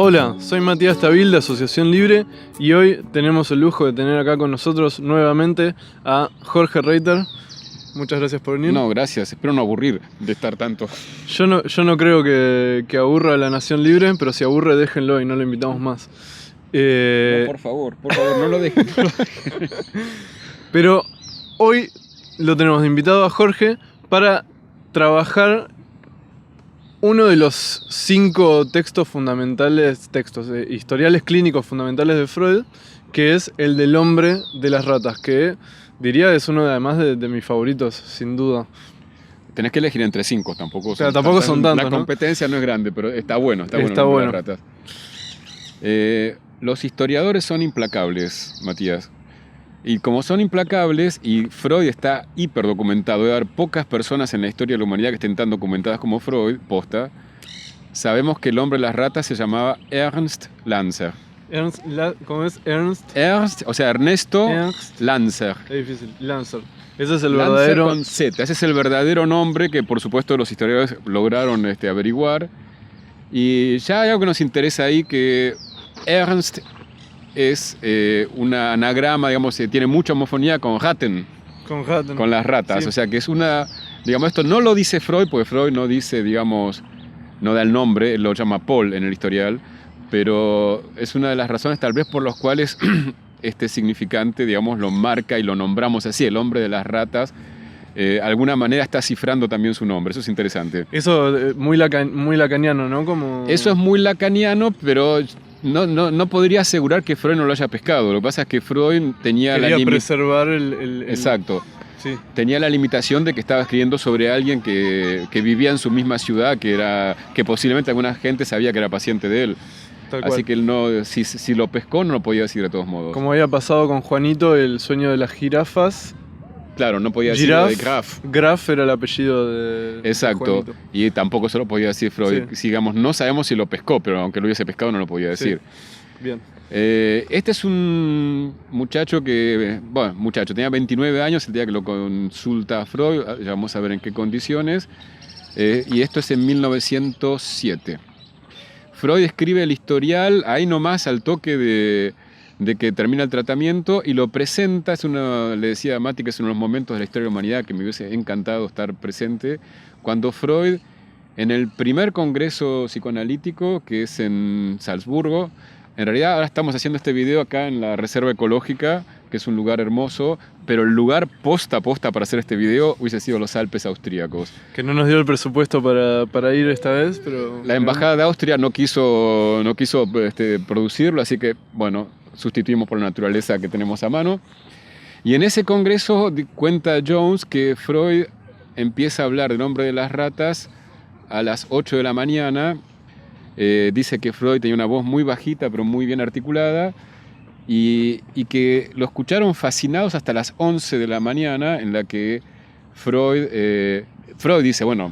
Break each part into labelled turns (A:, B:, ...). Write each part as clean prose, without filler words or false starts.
A: Hola, soy Matías Tabil de Asociación Libre y hoy tenemos el lujo de tener acá con nosotros nuevamente a Jorge Reiter. Muchas gracias por venir.
B: No, gracias. Espero no aburrir de estar tanto.
A: Yo no creo que aburra a la Nación Libre, pero si aburre déjenlo y no lo invitamos más.
B: No, por favor, no lo dejen.
A: Pero hoy lo tenemos de invitado a Jorge para trabajar uno de los 5 textos fundamentales, historiales clínicos fundamentales de Freud, que es el del hombre de las ratas, que diría es uno además de mis favoritos, sin duda.
B: Tenés que elegir entre 5, tampoco son,
A: tampoco son tantos.
B: La competencia no es grande, pero está bueno. Está bueno. Las ratas. Los historiadores son implacables, Matías. Y como son implacables, y Freud está hiperdocumentado, debe haber pocas personas en la historia de la humanidad que estén tan documentadas como Freud, posta, sabemos que el hombre de las ratas se llamaba Ernst Lanzer.
A: ¿Cómo es?
B: Ernst, o sea, Ernesto Lanzer.
A: Es difícil, Lanzer. Ese es el
B: Lanzer
A: verdadero...
B: con Z. Ese es el verdadero nombre que, por supuesto, los historiadores lograron averiguar. Y ya hay algo que nos interesa ahí, que Ernst es un anagrama, digamos, tiene mucha homofonía con Ratten. Con las ratas. Sí. O sea, que es una... Digamos, esto no lo dice Freud, porque Freud no dice, digamos, no da el nombre, él lo llama Paul en el historial, pero es una de las razones tal vez por las cuales este significante, digamos, lo marca y lo nombramos así, el hombre de las ratas. De alguna manera está cifrando también su nombre, eso es interesante.
A: Eso muy lacaniano, ¿no? Como...
B: Eso es muy lacaniano, pero no podría asegurar que Freud no lo haya pescado. Lo que pasa es que Freud tenía
A: quería preservar el...
B: Exacto.
A: Sí.
B: Tenía la limitación de que estaba escribiendo sobre alguien que vivía en su misma ciudad, que posiblemente alguna gente sabía que era paciente de él. Así que él no, si lo pescó no lo podía decir de todos modos.
A: Como había pasado con Juanito, el sueño de las jirafas.
B: Claro, no podía decir de Graf.
A: Graf era el apellido de
B: Exacto.
A: Juanito.
B: Y tampoco se lo podía decir Freud.
A: Sí.
B: Si, digamos, no sabemos si lo pescó, pero aunque lo hubiese pescado no lo podía decir.
A: Sí. Bien.
B: Este es un muchacho tenía 29 años el día que lo consulta a Freud, ya vamos a ver en qué condiciones, y esto es en 1907. Freud escribe el historial ahí nomás al toque de que termina el tratamiento y lo presenta. Le decía a Mati que es uno de los momentos de la historia de la humanidad que me hubiese encantado estar presente, cuando Freud, en el primer congreso psicoanalítico, que es en Salzburgo, en realidad ahora estamos haciendo este video acá en la Reserva Ecológica, que es un lugar hermoso, pero el lugar posta para hacer este video hubiese sido los Alpes austríacos.
A: Que no nos dio el presupuesto para ir esta vez, pero...
B: La Embajada de Austria no quiso producirlo, así que, bueno, sustituimos por la naturaleza que tenemos a mano. Y en ese congreso cuenta Jones que Freud empieza a hablar del hombre de las ratas a las 8 de la mañana. Dice que Freud tenía una voz muy bajita, pero muy bien articulada, y que lo escucharon fascinados hasta las 11 de la mañana, en la que Freud dice, bueno,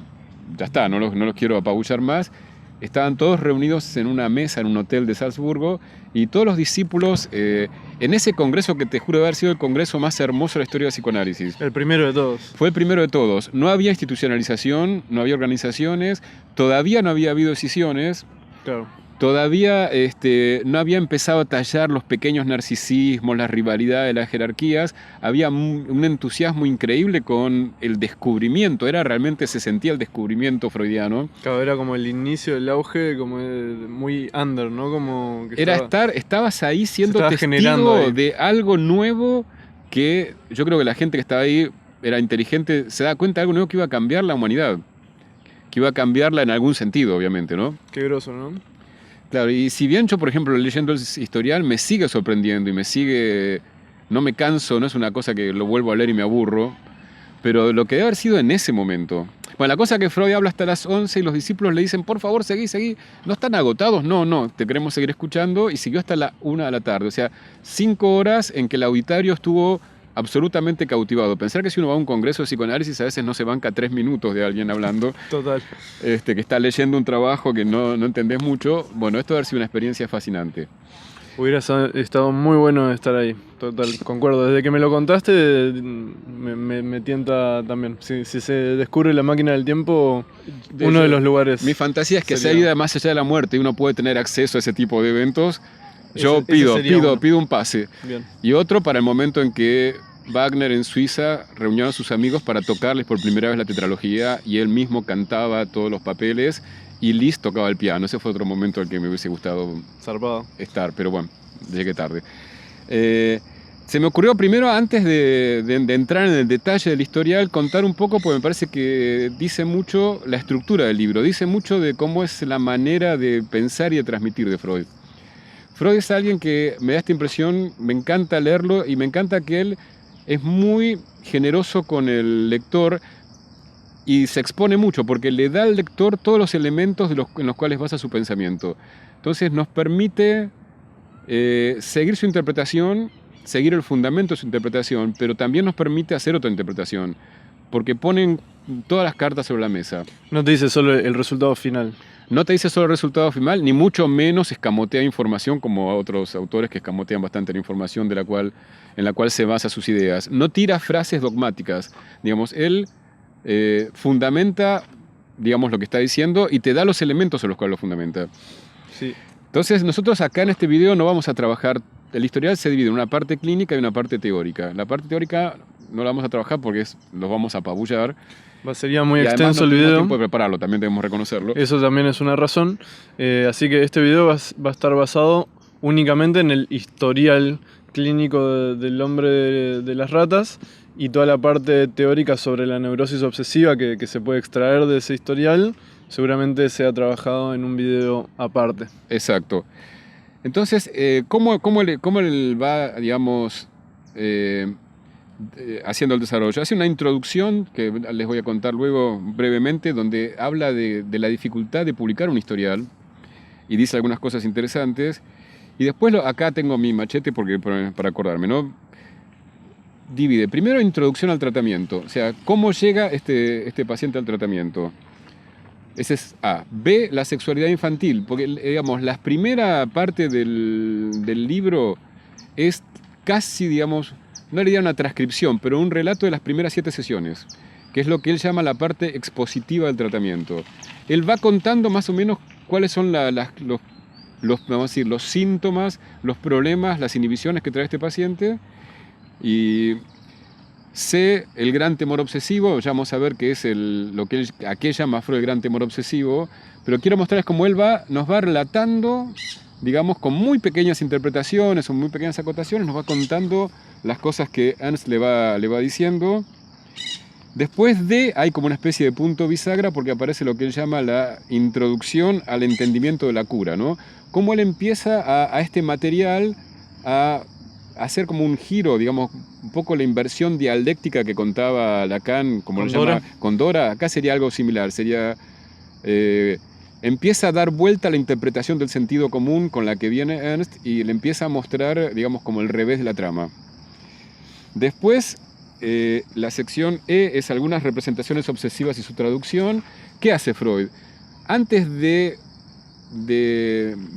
B: ya está, no los quiero apabullar más. Estaban todos reunidos en una mesa en un hotel de Salzburgo, y todos los discípulos, en ese congreso que te juro haber sido el congreso más hermoso de la historia del psicoanálisis.
A: El primero de todos.
B: Fue el primero de todos. No había institucionalización, no había organizaciones, todavía no había habido decisiones.
A: Claro.
B: Todavía no había empezado a tallar los pequeños narcisismos, las rivalidades, las jerarquías. Había un entusiasmo increíble con el descubrimiento. Se sentía el descubrimiento freudiano.
A: Claro, era como el inicio del auge, como muy under, ¿no? Como que
B: estabas ahí siendo testigo de algo nuevo que yo creo que la gente que estaba ahí era inteligente, se da cuenta de algo nuevo que iba a cambiar la humanidad. Que iba a cambiarla en algún sentido, obviamente, ¿no?
A: Qué groso, ¿no?
B: Claro, y si bien yo, por ejemplo, leyendo el historial me sigue sorprendiendo y no me canso, no es una cosa que lo vuelvo a leer y me aburro, pero lo que debe haber sido en ese momento. Bueno, la cosa que Freud habla hasta las 11 y los discípulos le dicen, por favor, seguí, ¿no están agotados? No, te queremos seguir escuchando, y siguió hasta la 1 de la tarde, o sea, 5 horas en que el auditorio estuvo absolutamente cautivado. Pensar que si uno va a un congreso de psicoanálisis a veces no se banca 3 minutos de alguien hablando.
A: Total.
B: Que está leyendo un trabajo que no entendés mucho. Bueno, esto debe haber sido una experiencia fascinante.
A: Hubiera estado muy bueno estar ahí, total, concuerdo. Desde que me lo contaste, me tienta también. Si se descubre la máquina del tiempo, uno de los lugares.
B: Mi fantasía es que sea
A: sería-
B: vida más allá de la muerte y uno puede tener acceso a ese tipo de eventos. Yo
A: ese sería uno.
B: pido un pase.
A: Bien.
B: Y otro para el momento en que Wagner en Suiza reunió a sus amigos para tocarles por primera vez la tetralogía y él mismo cantaba todos los papeles y Liszt tocaba el piano. Ese fue otro momento al que me hubiese gustado
A: Zarpado.
B: estar, pero bueno, llegué tarde. Se me ocurrió primero, antes de entrar en el detalle del historial, contar un poco, porque me parece que dice mucho la estructura del libro, dice mucho de cómo es la manera de pensar y de transmitir de Freud. Freud es alguien que me da esta impresión, me encanta leerlo y me encanta que él es muy generoso con el lector y se expone mucho porque le da al lector todos los elementos en los cuales basa su pensamiento. Entonces nos permite seguir su interpretación, seguir el fundamento de su interpretación, pero también nos permite hacer otra interpretación, porque ponen todas las cartas sobre la mesa.
A: No te dice solo el resultado final.
B: No te dice solo el resultado final, ni mucho menos escamotea información como otros autores que escamotean bastante la información en la cual se basa sus ideas. No tira frases dogmáticas. Digamos, él fundamenta, digamos, lo que está diciendo y te da los elementos sobre los cuales lo fundamenta.
A: Sí.
B: Entonces, nosotros acá en este video no vamos a trabajar. El historial se divide en una parte clínica y una parte teórica. La parte teórica no la vamos a trabajar porque los vamos a apabullar.
A: Sería muy
B: Y además
A: extenso
B: no
A: el
B: tuvimos
A: video.
B: tiempo de prepararlo, también debemos reconocerlo.
A: Eso también es una razón. Así que este video va a estar basado únicamente en el historial clínico del hombre de las ratas y toda la parte teórica sobre la neurosis obsesiva que se puede extraer de ese historial seguramente sea trabajado en un video aparte.
B: Exacto. Entonces, ¿cómo él va, digamos, haciendo el desarrollo? Hace una introducción que les voy a contar luego brevemente, donde habla de la dificultad de publicar un historial y dice algunas cosas interesantes. Y después, acá tengo mi machete para acordarme, ¿no? Divide. Primero, introducción al tratamiento. O sea, ¿cómo llega este paciente al tratamiento? Ese es A. B, la sexualidad infantil. Porque, digamos, la primera parte del libro es casi, digamos, no le diría una transcripción, pero un relato de las primeras 7 sesiones, que es lo que él llama la parte expositiva del tratamiento. Él va contando más o menos cuáles son vamos a decir, los síntomas, los problemas, las inhibiciones que trae este paciente. Y C, el gran temor obsesivo, ya vamos a ver qué es lo que él llama Freud el gran temor obsesivo, pero quiero mostrarles cómo él nos va relatando, digamos, con muy pequeñas interpretaciones o muy pequeñas acotaciones, nos va contando las cosas que Ernst le va diciendo. Después hay como una especie de punto bisagra porque aparece lo que él llama la introducción al entendimiento de la cura, ¿no? Cómo él empieza a este material a hacer como un giro, digamos, un poco la inversión dialéctica que contaba Lacan, como lo llama con Dora. Acá sería algo similar, empieza a dar vuelta a la interpretación del sentido común con la que viene Ernst y le empieza a mostrar, digamos, como el revés de la trama. Después, la sección E es algunas representaciones obsesivas y su traducción. ¿Qué hace Freud? Antes de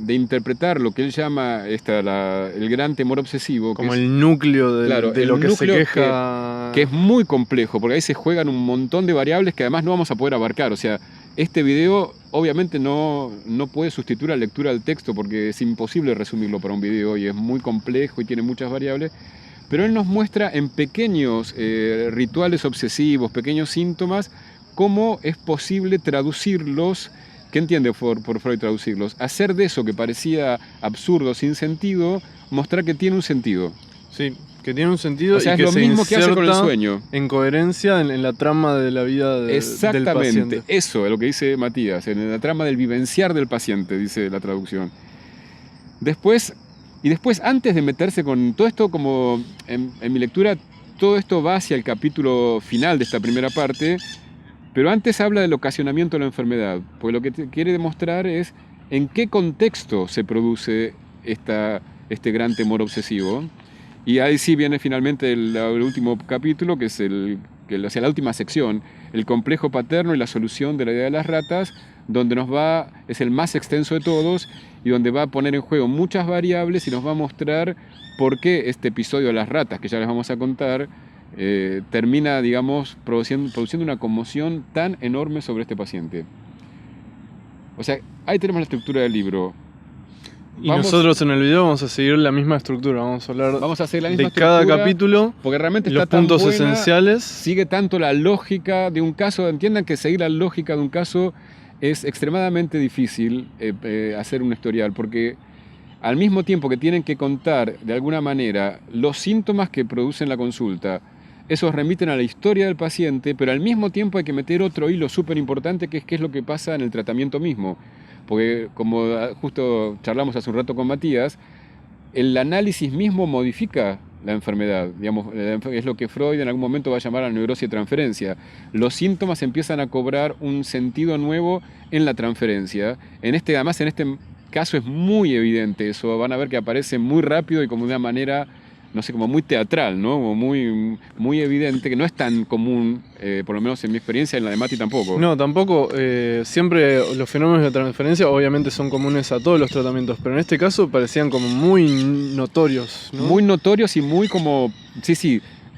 B: interpretar lo que él llama el gran temor obsesivo.
A: Como el núcleo de lo que se
B: queja. Que es muy complejo, porque ahí se juegan un montón de variables que además no vamos a poder abarcar. O sea, este video obviamente no puede sustituir la lectura del texto porque es imposible resumirlo para un video y es muy complejo y tiene muchas variables. Pero él nos muestra en pequeños rituales obsesivos, pequeños síntomas, cómo es posible traducirlos. ¿Qué entiende por Freud traducirlos? Hacer de eso que parecía absurdo, sin sentido, mostrar que tiene un sentido.
A: Sí, que tiene un sentido.
B: O sea,
A: y que
B: es lo mismo que hace con el sueño.
A: En coherencia en la trama de la vida del paciente.
B: Exactamente, eso es lo que dice Matías, en la trama del vivenciar del paciente, dice la traducción. Después, antes de meterse con todo esto, como en mi lectura, todo esto va hacia el capítulo final de esta primera parte. Pero antes habla del ocasionamiento de la enfermedad, porque lo que quiere demostrar es en qué contexto se produce este gran temor obsesivo. Y ahí sí viene finalmente el último capítulo, que es la última sección, el complejo paterno y la solución de la idea de las ratas, donde es el más extenso de todos y donde va a poner en juego muchas variables y nos va a mostrar por qué este episodio de las ratas, que ya les vamos a contar, termina, digamos, produciendo una conmoción tan enorme sobre este paciente. O sea, ahí tenemos la estructura del libro.
A: Y nosotros en el video vamos a seguir la misma estructura, vamos a hablar
B: hacer la misma
A: de cada capítulo,
B: porque realmente
A: los
B: está tan
A: puntos
B: buena,
A: esenciales.
B: Sigue tanto la lógica de un caso. Entiendan que seguir la lógica de un caso es extremadamente difícil hacer un historial, porque al mismo tiempo que tienen que contar de alguna manera los síntomas que producen la consulta, esos remiten a la historia del paciente, pero al mismo tiempo hay que meter otro hilo súper importante, que es qué es lo que pasa en el tratamiento mismo. Porque como justo charlamos hace un rato con Matías, el análisis mismo modifica la enfermedad. Digamos, es lo que Freud en algún momento va a llamar la neurosis de transferencia. Los síntomas empiezan a cobrar un sentido nuevo en la transferencia. Además, en este caso es muy evidente eso. Van a ver que aparece muy rápido y como de una manera, no sé, como muy teatral, ¿no? Como muy, muy evidente, que no es tan común, por lo menos en mi experiencia, en la de Mati tampoco.
A: No, tampoco. Siempre los fenómenos de transferencia obviamente son comunes a todos los tratamientos, pero en este caso parecían como muy notorios, ¿no?
B: Muy notorios y muy como,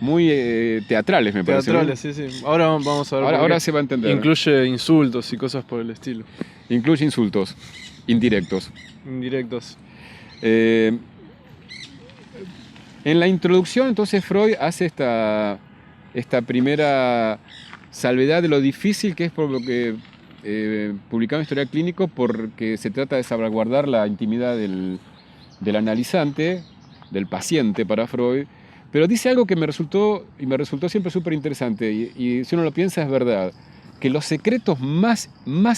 B: muy teatrales, me parece.
A: Teatrales, sí. Ahora vamos a ver.
B: Ahora se va a entender.
A: Incluye insultos y cosas por el estilo.
B: Incluye insultos indirectos. En la introducción, entonces, Freud hace esta primera salvedad de lo difícil que es por lo que publicar un historial clínico, porque se trata de salvaguardar la intimidad del analizante, del paciente para Freud, pero dice algo que me resultó siempre súper interesante, y si uno lo piensa es verdad, que los secretos más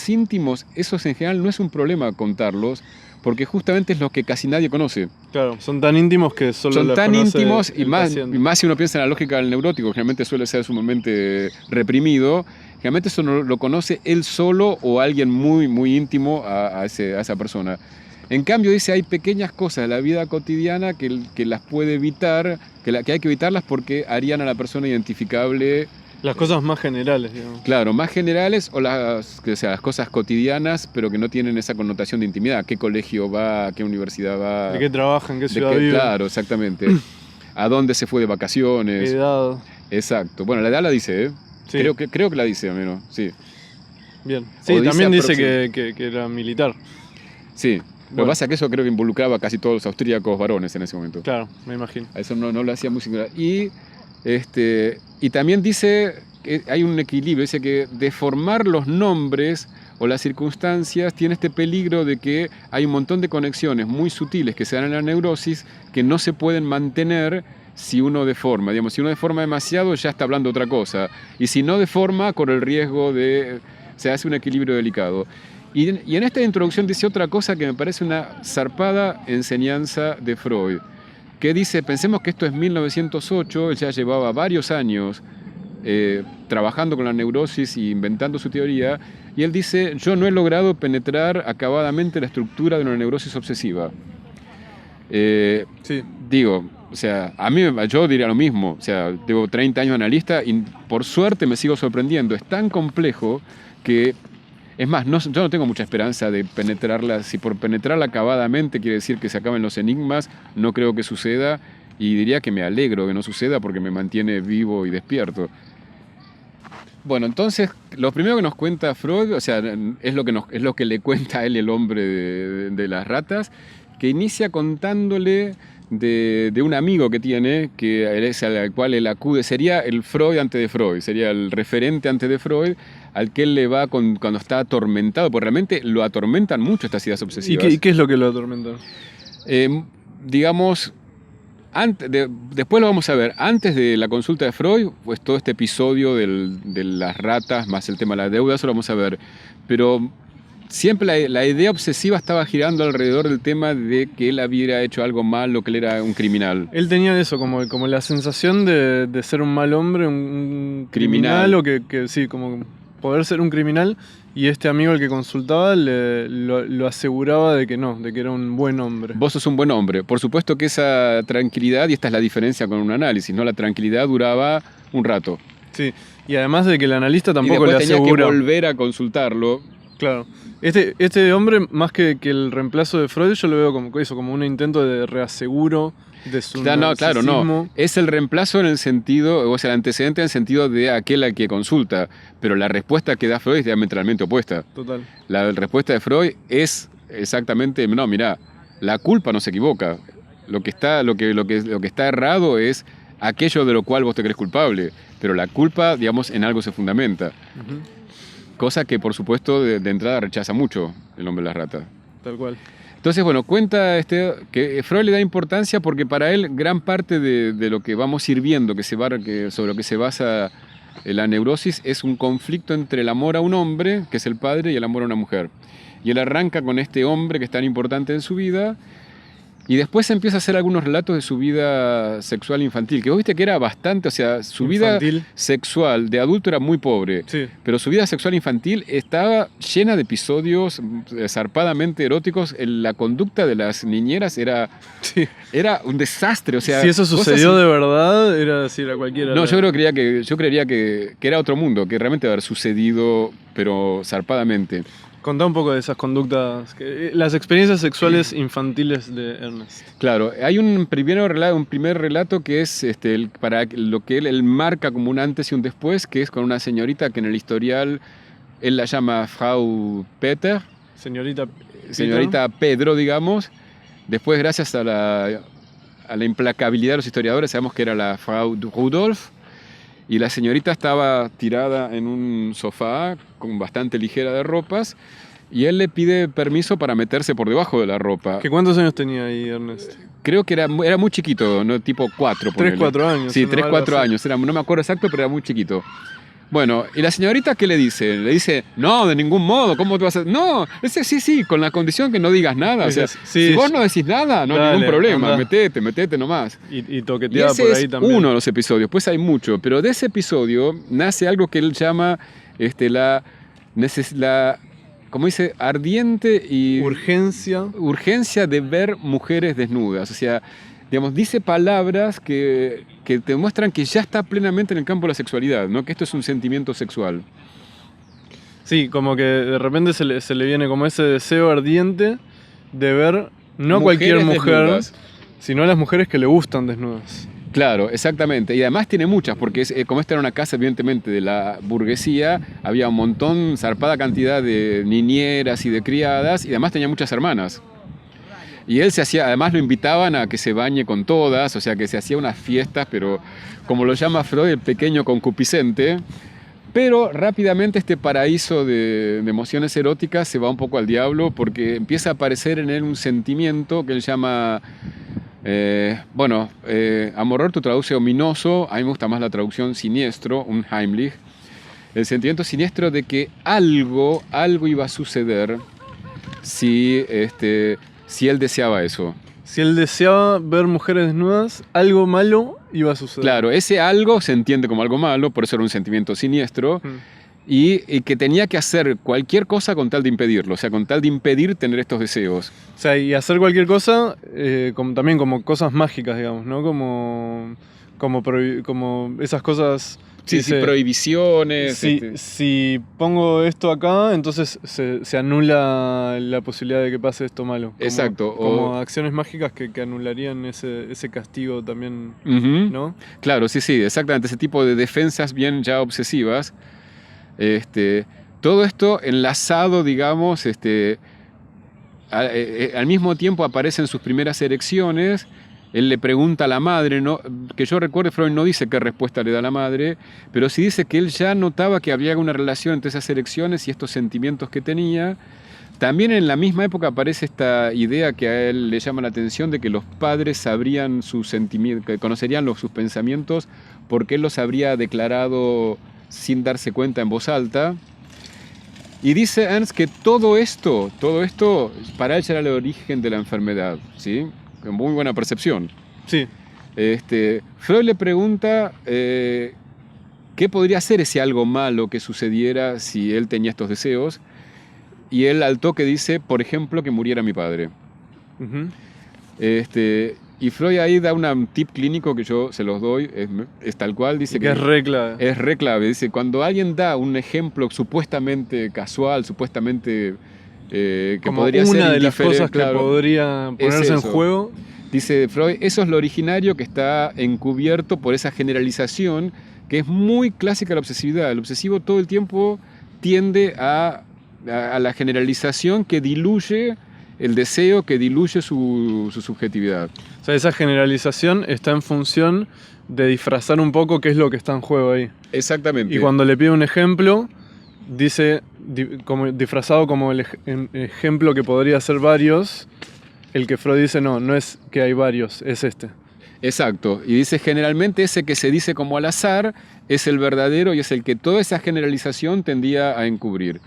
B: íntimos, esos en general no es un problema contarlos, porque justamente es lo que casi nadie conoce.
A: Claro, son tan íntimos que solo
B: son
A: los
B: tan
A: conoce
B: íntimos
A: el paciente.
B: y más si uno piensa en la lógica del neurótico, generalmente suele ser sumamente reprimido. Generalmente eso no lo conoce él solo o alguien muy, muy íntimo a esa persona. En cambio, dice, hay pequeñas cosas de la vida cotidiana que las puede evitar, que hay que evitarlas porque harían a la persona identificable.
A: Las cosas más generales, digamos.
B: Claro, más generales o las cosas cotidianas, pero que no tienen esa connotación de intimidad. ¿A qué colegio va? ¿A qué universidad va?
A: ¿De qué trabaja? ¿En qué ciudad vive?
B: Claro, exactamente. ¿A dónde se fue de vacaciones?
A: ¿Qué edad?
B: Exacto. Bueno, la edad la dice, ¿eh?
A: Sí.
B: Creo que la dice, al menos, sí.
A: Bien. Sí, también dice que era militar.
B: Sí. Lo que pasa es que eso creo que involucraba a casi todos los austríacos varones en ese momento.
A: Claro, me imagino.
B: A eso no lo hacía muy singular. Y también dice que hay un equilibrio, dice que deformar los nombres o las circunstancias tiene este peligro de que hay un montón de conexiones muy sutiles que se dan en la neurosis que no se pueden mantener si uno deforma. Digamos, si uno deforma demasiado ya está hablando otra cosa. Y si no deforma, corre el riesgo de... Se hace un equilibrio delicado. Y en esta introducción dice otra cosa que me parece una zarpada enseñanza de Freud, que dice, pensemos que esto es 1908, él ya llevaba varios años trabajando con la neurosis e inventando su teoría, y él dice, yo no he logrado penetrar acabadamente la estructura de una neurosis obsesiva.
A: Sí.
B: Digo, o sea, yo diría lo mismo, o sea, llevo 30 años analista y por suerte me sigo sorprendiendo, es tan complejo que... Es más, yo no tengo mucha esperanza de penetrarla. Si por penetrarla acabadamente quiere decir que se acaben los enigmas, no creo que suceda. Y diría que me alegro que no suceda porque me mantiene vivo y despierto. Bueno, entonces, lo primero que nos cuenta Freud, o sea, es lo que le cuenta a él el hombre de las ratas, que inicia contándole de un amigo que tiene, que es al cual él acude, sería el Freud antes de Freud, sería el referente antes de Freud, al que él le va cuando está atormentado, porque realmente lo atormentan mucho estas ideas obsesivas.
A: ¿Y qué es lo que lo atormenta?
B: Digamos, después lo vamos a ver, antes de la consulta de Freud, pues todo este episodio de las ratas, más el tema de la deuda, eso lo vamos a ver, pero... Siempre la idea obsesiva estaba girando alrededor del tema de que él había hecho algo malo, que él era un criminal.
A: Él tenía eso, como la sensación de ser un mal hombre, un criminal, o que sí, como poder ser un criminal, y este amigo el que consultaba lo aseguraba de que no, de que era un buen hombre.
B: Vos sos un buen hombre. Por supuesto que esa tranquilidad, y esta es la diferencia con un análisis, ¿no? La tranquilidad duraba un rato.
A: Sí, y además de que el analista
B: Y
A: tampoco
B: después
A: le
B: tenía que
A: asegura.
B: volver a consultarlo.
A: Claro. Este hombre, más que el reemplazo de Freud, yo lo veo como eso, como un intento de reaseguro de su
B: No, claro, no.
A: narcisismo.
B: Es el reemplazo en el sentido, o sea, el antecedente en el sentido de aquel al que consulta, pero la respuesta que da Freud es diametralmente opuesta.
A: Total.
B: La respuesta de Freud es exactamente, no, mirá, la culpa no se equivoca. Lo que está errado es aquello de lo cual vos te crees culpable, pero la culpa, digamos, en algo se fundamenta.
A: Ujú.
B: Cosa que, por supuesto, de entrada rechaza mucho el hombre de las ratas.
A: Tal cual.
B: Entonces, bueno, cuenta que Freud le da importancia porque para él gran parte de lo que vamos a ir viendo, sobre lo que se basa la neurosis, es un conflicto entre el amor a un hombre, que es el padre, y el amor a una mujer. Y él arranca con este hombre que es tan importante en su vida, y después empieza a hacer algunos relatos de su vida sexual infantil, que vos viste que era bastante, o sea, su
A: Infantil.
B: vida sexual de adulto era muy pobre,
A: Sí.
B: pero su vida sexual infantil estaba llena de episodios zarpadamente eróticos. La conducta de las niñeras era un desastre, o sea...
A: Si eso
B: cosas
A: sucedió de verdad, era cualquiera.
B: No, yo creería que era otro mundo, que realmente haber sucedido, pero zarpadamente.
A: Contá un poco de esas conductas, las experiencias sexuales infantiles de Ernest.
B: Claro, hay un primer relato que es para lo que él marca como un antes y un después, que es con una señorita que en el historial él la llama Frau Peter, señorita Pedro, digamos. Después, gracias a la implacabilidad de los historiadores, sabemos que era la Frau Rudolf. Y la señorita estaba tirada en un sofá con bastante ligera de ropas y él le pide permiso para meterse por debajo de la ropa.
A: ¿Cuántos años tenía ahí Ernest?
B: Creo que era muy chiquito, ¿no? Tipo 4.
A: 3, 4 años.
B: Sí, 3, 4 años. No me acuerdo exacto, pero era muy chiquito. Bueno, ¿y la señorita qué le dice? Le dice, no, de ningún modo, ¿cómo te vas a...? No, dice, sí, con la condición que no digas nada. O sea, si vos no decís nada, no hay ningún problema, anda. Metete nomás.
A: Y toqueteaba
B: ese
A: por ahí
B: es
A: también.
B: uno de los episodios, pues hay mucho, pero de ese episodio nace algo que él llama como dice, ardiente y... Urgencia de ver mujeres desnudas, o sea... Digamos, dice palabras que te muestran que ya está plenamente en el campo de la sexualidad, ¿no? Que esto es un sentimiento sexual.
A: Sí, como que de repente se le viene como ese deseo ardiente de ver no a cualquier mujer, desnudas, sino a las mujeres que le gustan desnudas.
B: Claro, exactamente. Y además tiene muchas, porque como esta era una casa evidentemente de la burguesía, había un montón, zarpada cantidad de niñeras y de criadas, y además tenía muchas hermanas. Y él además lo invitaban a que se bañe con todas, o sea que se hacía unas fiestas, pero como lo llama Freud, el pequeño concupiscente. Pero rápidamente este paraíso de emociones eróticas se va un poco al diablo porque empieza a aparecer en él un sentimiento que él llama, amor tu traduce ominoso, a mí me gusta más la traducción siniestro, un Heimlich. El sentimiento siniestro de que algo iba a suceder si él deseaba eso.
A: Si él deseaba ver mujeres desnudas, algo malo iba a suceder.
B: Claro, ese algo se entiende como algo malo, por eso era un sentimiento siniestro, y que tenía que hacer cualquier cosa con tal de impedirlo, o sea, con tal de impedir tener estos deseos.
A: O sea, y hacer cualquier cosa, también como cosas mágicas, digamos, ¿no? Como esas cosas...
B: Sí, prohibiciones.
A: Si pongo esto acá, entonces se anula la posibilidad de que pase esto malo.
B: Exacto.
A: Como acciones mágicas que anularían ese castigo también, ¿no?
B: Claro, sí, exactamente. Ese tipo de defensas bien ya obsesivas. Todo esto enlazado, digamos, al mismo tiempo aparecen sus primeras erecciones. Él le pregunta a la madre, ¿no? Que yo recuerde, Freud no dice qué respuesta le da la madre, pero sí dice que él ya notaba que había una relación entre esas erecciones y estos sentimientos que tenía. También en la misma época aparece esta idea que a él le llama la atención de que los padres sabrían sus sentimientos, que conocerían sus pensamientos porque él los habría declarado sin darse cuenta en voz alta. Y dice Ernst que todo esto para él ya era el origen de la enfermedad, ¿sí? Muy buena percepción.
A: Sí.
B: Freud le pregunta qué podría ser ese algo malo que sucediera si él tenía estos deseos. Y él al toque dice, por ejemplo, que muriera mi padre. Y Freud ahí da un tip clínico que yo se los doy, es tal cual, dice
A: que es re clave.
B: Es re clave, dice, cuando alguien da un ejemplo supuestamente casual, supuestamente que
A: como
B: podría
A: una
B: ser
A: de las cosas que
B: claro,
A: podría ponerse en juego.
B: Dice Freud, eso es lo originario que está encubierto por esa generalización que es muy clásica de la obsesividad. El obsesivo todo el tiempo tiende a la generalización que diluye el deseo, que diluye su subjetividad.
A: O sea, esa generalización está en función de disfrazar un poco qué es lo que está en juego ahí.
B: Exactamente.
A: Y cuando le pide un ejemplo, dice, como disfrazado como el ejemplo que podría ser varios, el que Freud dice no es que hay varios, es este.
B: Exacto, y dice generalmente ese que se dice como al azar es el verdadero y es el que toda esa generalización tendía a encubrir.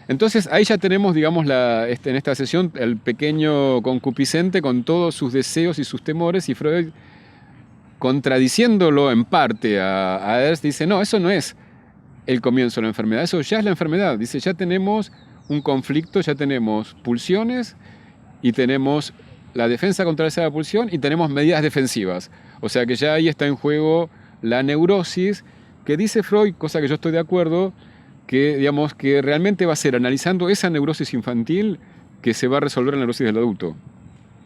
B: Entonces ahí ya tenemos, digamos, en esta sesión el pequeño concupiscente con todos sus deseos y sus temores, y Freud, contradiciéndolo en parte a Ernst, dice, no, eso no es el comienzo de la enfermedad, eso ya es la enfermedad. Dice, ya tenemos un conflicto, ya tenemos pulsiones y tenemos la defensa contra esa pulsión y tenemos medidas defensivas. O sea que ya ahí está en juego la neurosis, que dice Freud, cosa que yo estoy de acuerdo, que, digamos, que realmente va a ser analizando esa neurosis infantil que se va a resolver la neurosis del adulto.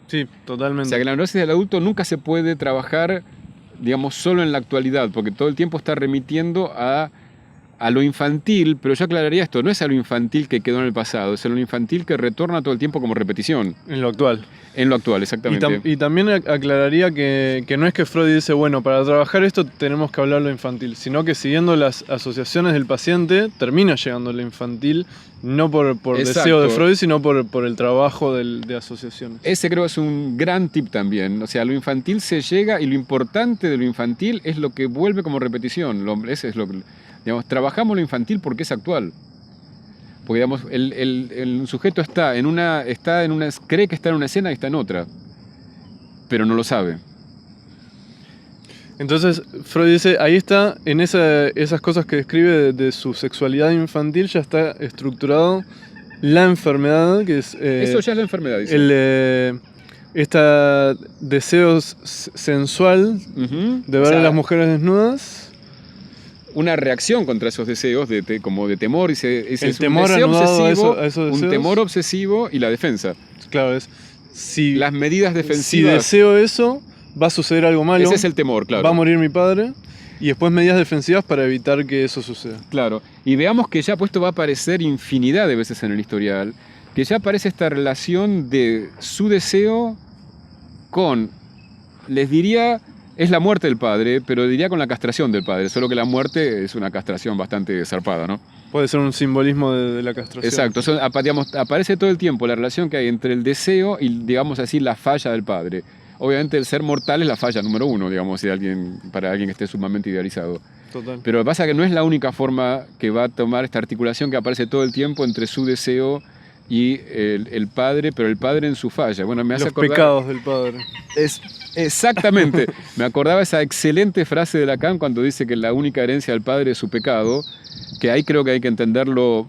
A: Sí, totalmente.
B: O sea que la neurosis del adulto nunca se puede trabajar, digamos, solo en la actualidad, porque todo el tiempo está remitiendo a lo infantil, pero yo aclararía esto, no es a lo infantil que quedó en el pasado, es a lo infantil que retorna todo el tiempo como repetición.
A: En lo actual.
B: En lo actual, exactamente.
A: Y también aclararía que no es que Freud dice, bueno, para trabajar esto tenemos que hablar lo infantil, sino que siguiendo las asociaciones del paciente termina llegando a lo infantil, no por deseo de Freud, sino por el trabajo de asociaciones.
B: Ese creo es un gran tip también. O sea, a lo infantil se llega y lo importante de lo infantil es lo que vuelve como repetición. Ese es lo que, digamos, trabajamos lo infantil porque es actual. Porque, digamos, el sujeto cree que está en una escena y está en otra, pero no lo sabe.
A: Entonces, Freud dice, ahí está, en esas cosas que describe de su sexualidad infantil, ya está estructurado la enfermedad, que es...
B: eso ya es la enfermedad, dice.
A: Este deseo sensual de ver a las mujeres desnudas.
B: Una reacción contra esos deseos como de temor,
A: el temor anudado a esos deseos.
B: Un temor obsesivo y la defensa.
A: Claro,
B: las medidas defensivas.
A: Si deseo eso, va a suceder algo malo.
B: Ese es el temor, claro.
A: Va a morir mi padre. Y después medidas defensivas para evitar que eso suceda.
B: Claro. Y veamos que ya puesto va a aparecer infinidad de veces en el historial, que ya aparece esta relación de su deseo con, les diría, es la muerte del padre, pero diría con la castración del padre, solo que la muerte es una castración bastante zarpada, ¿no?
A: Puede ser un simbolismo de la castración.
B: Exacto, digamos, aparece todo el tiempo la relación que hay entre el deseo y, digamos así, la falla del padre. Obviamente el ser mortal es la falla número uno, digamos, para alguien que esté sumamente idealizado.
A: Total.
B: Pero lo que pasa es que no es la única forma que va a tomar esta articulación que aparece todo el tiempo entre su deseo y el padre, pero el padre en su falla. Bueno, me hace acordar...
A: Los pecados del padre.
B: Exactamente. Me acordaba esa excelente frase de Lacan cuando dice que la única herencia del padre es su pecado, que ahí creo que hay que entenderlo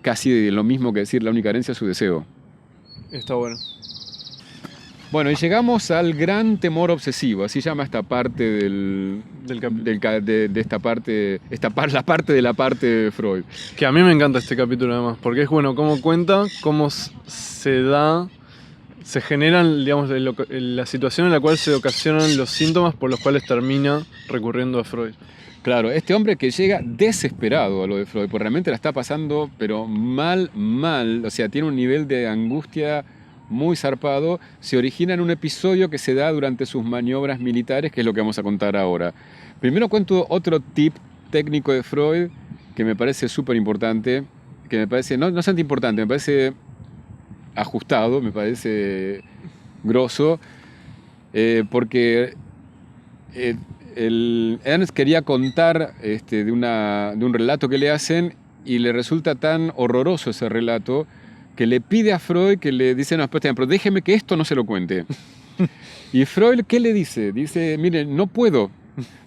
B: casi lo mismo que decir la única herencia es su deseo.
A: Está bueno.
B: Bueno, y llegamos al gran temor obsesivo, así llama esta parte de esta parte, la parte de la parte de Freud.
A: Que a mí me encanta este capítulo además, porque es bueno cómo cuenta, cómo se generan, digamos, la situación en la cual se ocasionan los síntomas por los cuales termina recurriendo a Freud.
B: Claro, este hombre que llega desesperado a lo de Freud, porque realmente la está pasando, pero mal, o sea, tiene un nivel de angustia muy zarpado, se origina en un episodio que se da durante sus maniobras militares, que es lo que vamos a contar ahora. Primero cuento otro tip técnico de Freud que me parece súper importante, que me parece, no es importante, me parece ajustado, me parece grosso, porque Ernst quería contar de un relato que le hacen y le resulta tan horroroso ese relato que le pide a Freud que le dice, no, pero déjeme que esto no se lo cuente. Y Freud, ¿qué le dice? Dice, mire, no puedo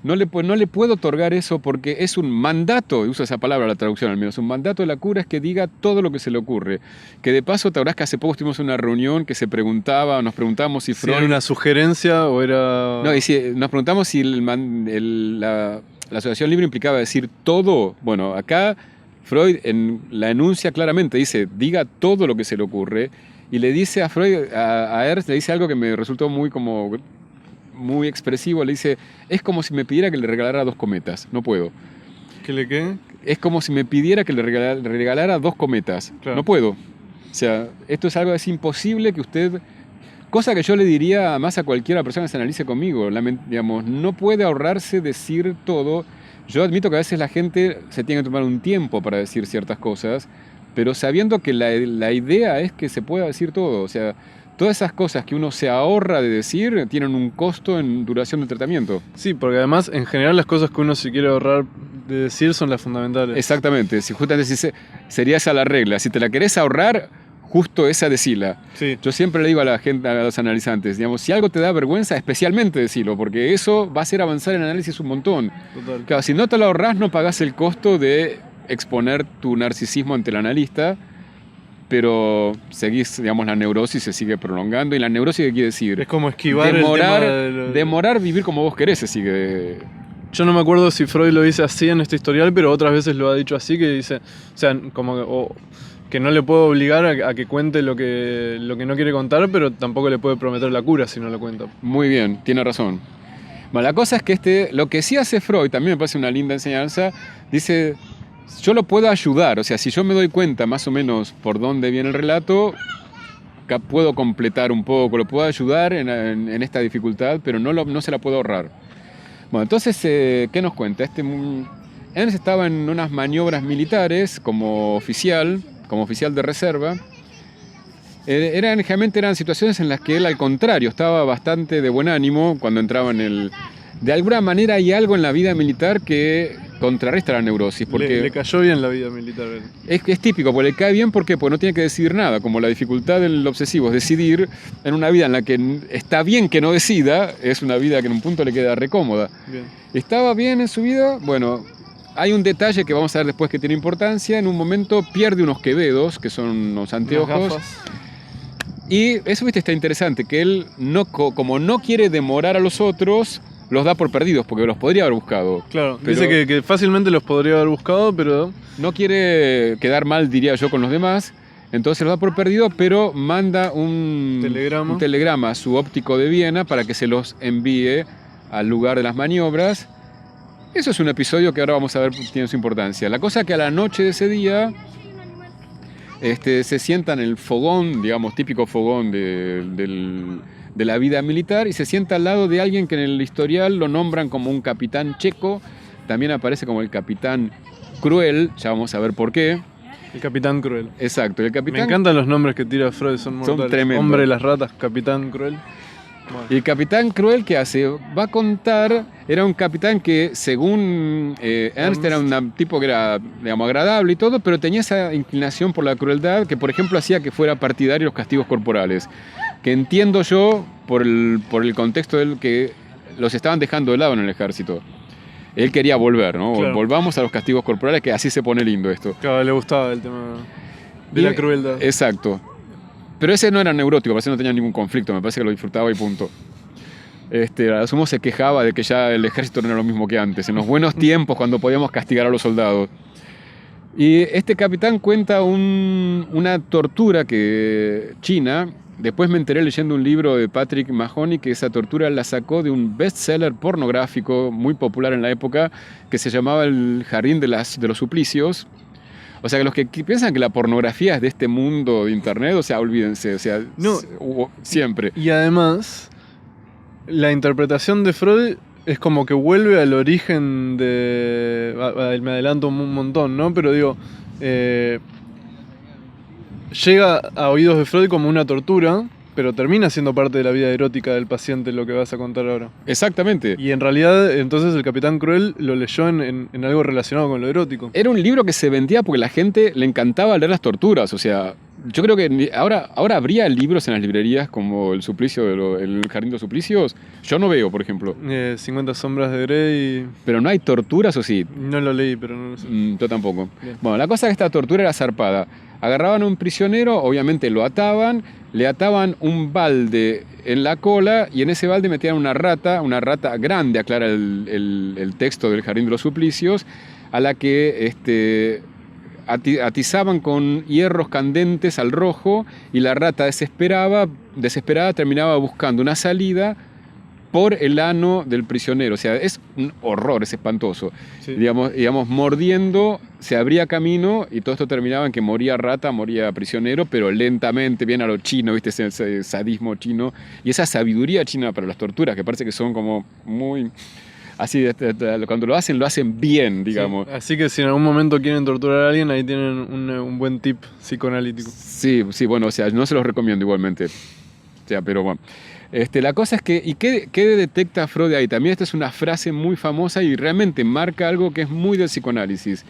B: No le puedo otorgar eso porque es un mandato, y uso esa palabra la traducción al menos, un mandato de la cura es que diga todo lo que se le ocurre. Que de paso, te acordás que hace poco estuvimos en una reunión que nos preguntábamos si Freud...
A: ¿Era una sugerencia o era...?
B: No, y nos preguntamos si la asociación libre implicaba decir todo. Bueno, acá Freud la enuncia claramente, dice, diga todo lo que se le ocurre, y le dice a Freud, a Ernst, le dice algo que me resultó muy expresivo, le dice, es como si me pidiera que le regalara 2 cometas, no puedo.
A: ¿Qué le qué?
B: Es como si me pidiera que le regalara 2 cometas,
A: claro.
B: No puedo. O sea, esto es imposible que usted... Cosa que yo le diría más a cualquier persona que se analice conmigo, digamos, no puede ahorrarse decir todo. Yo admito que a veces la gente se tiene que tomar un tiempo para decir ciertas cosas, pero sabiendo que la idea es que se pueda decir todo, o sea... Todas esas cosas que uno se ahorra de decir tienen un costo en duración del tratamiento.
A: Sí, porque además, en general, las cosas que uno se quiere ahorrar de decir son las fundamentales.
B: Exactamente. Justamente sería esa la regla. Si te la querés ahorrar, justo esa decila.
A: Sí.
B: Yo siempre le digo a la gente, a los analizantes, digamos, si algo te da vergüenza, especialmente decilo, porque eso va a hacer avanzar el análisis un montón.
A: Total.
B: Claro, si no te lo ahorrás, no pagás el costo de exponer tu narcisismo ante el analista, pero seguís, digamos, la neurosis se sigue prolongando. ¿Y la neurosis qué quiere decir?
A: Es como esquivar
B: demorar,
A: el tema
B: demorar vivir como vos querés, se sigue.
A: Yo no me acuerdo si Freud lo dice así en este historial, pero otras veces lo ha dicho así, que dice, o sea, como que no le puedo obligar a que cuente lo que no quiere contar, pero tampoco le puede prometer la cura si no lo cuenta.
B: Muy bien, tiene razón. Bueno, la cosa es que lo que sí hace Freud, también me parece una linda enseñanza, dice... Yo lo puedo ayudar, o sea, si yo me doy cuenta más o menos por dónde viene el relato, puedo completar un poco, lo puedo ayudar en esta dificultad, pero no se la puedo ahorrar. Bueno, entonces, ¿qué nos cuenta? Ernst estaba en unas maniobras militares como oficial de reserva. Generalmente eran situaciones en las que él, al contrario, estaba bastante de buen ánimo cuando entraba en el... De alguna manera hay algo en la vida militar que contrarresta la neurosis. Porque
A: le cayó bien la vida militar.
B: Es típico, porque le cae bien porque no tiene que decidir nada. Como la dificultad del obsesivo es decidir en una vida en la que está bien que no decida, es una vida que en un punto le queda recómoda.
A: Bien.
B: ¿Estaba bien en su vida? Bueno, hay un detalle que vamos a ver después que tiene importancia. En un momento pierde unos quevedos, que son unos anteojos. Y eso, viste, está interesante, que él, como no quiere demorar a los otros... los da por perdidos, porque los podría haber buscado.
A: Claro, dice que fácilmente los podría haber buscado, pero...
B: No quiere quedar mal, diría yo, con los demás, entonces los da por perdido, pero manda un telegrama a su óptico de Viena para que se los envíe al lugar de las maniobras. Eso es un episodio que ahora vamos a ver tiene su importancia. La cosa que a la noche de ese día se sienta en el fogón, digamos, típico fogón de la vida militar, y se sienta al lado de alguien que en el historial lo nombran como un capitán checo, también aparece como el capitán Cruel, ya vamos a ver por qué.
A: El capitán Cruel.
B: Exacto, el capitán...
A: Me encantan los nombres que tira Freud, son mortales.
B: Son tremendos.
A: Hombre de las ratas, capitán Cruel.
B: Bueno. Y el capitán Cruel, ¿qué hace? Va a contar, era un capitán que según Ernst era un tipo que era, digamos, agradable y todo, pero tenía esa inclinación por la crueldad que, por ejemplo, hacía que fuera partidario de los castigos corporales. Que entiendo yo por el contexto del que los estaban dejando de lado en el ejército. Él quería volver, ¿no? Claro. Volvamos a los castigos corporales, que así se pone lindo esto.
A: Claro, le gustaba el tema de la crueldad.
B: Exacto. Pero ese no era neurótico, parece que no tenía ningún conflicto, me parece que lo disfrutaba y punto. A lo sumo se quejaba de que ya el ejército no era lo mismo que antes, en los buenos tiempos cuando podíamos castigar a los soldados. Y este capitán cuenta una tortura china. Después me enteré leyendo un libro de Patrick Mahoney que esa tortura la sacó de un bestseller pornográfico muy popular en la época que se llamaba El Jardín de los Suplicios. O sea, que los que piensan que la pornografía es de este mundo de internet, o sea, olvídense, o sea,
A: no,
B: siempre.
A: Y además, la interpretación de Freud es como que vuelve al origen de... Me adelanto un montón, ¿no? Pero digo... llega a oídos de Freud como una tortura, pero termina siendo parte de la vida erótica del paciente, lo que vas a contar ahora.
B: Exactamente.
A: Y en realidad, entonces, el Capitán Cruel lo leyó en algo relacionado con lo erótico.
B: Era un libro que se vendía porque a la gente le encantaba leer las torturas, o sea, yo creo que ahora habría libros en las librerías como El Suplicio, El Jardín de los Suplicios. Yo no veo, por ejemplo.
A: 50 sombras de Grey.
B: Pero no hay torturas, ¿o sí?
A: No lo leí, pero no lo sé.
B: Yo tampoco.
A: Bien.
B: Bueno, la cosa es que esta tortura era zarpada. Agarraban a un prisionero, obviamente lo ataban, le ataban un balde en la cola y en ese balde metían una rata grande, aclara el texto del Jardín de los Suplicios, a la que atizaban con hierros candentes al rojo y la rata desesperada terminaba buscando una salida por el ano del prisionero. O sea, es un horror, es espantoso.
A: Sí.
B: Digamos, mordiendo, se abría camino y todo esto terminaba en que moría rata, moría prisionero, pero lentamente, bien a lo chino, ¿viste? Ese sadismo chino y esa sabiduría china para las torturas, que parece que son como muy... Así, cuando lo hacen bien, digamos.
A: Sí, así que si en algún momento quieren torturar a alguien, ahí tienen un buen tip psicoanalítico.
B: Sí, bueno, o sea, no se los recomiendo igualmente. O sea, pero bueno. La cosa es que, ¿y qué detecta Freud ahí? También esta es una frase muy famosa y realmente marca algo que es muy del psicoanálisis.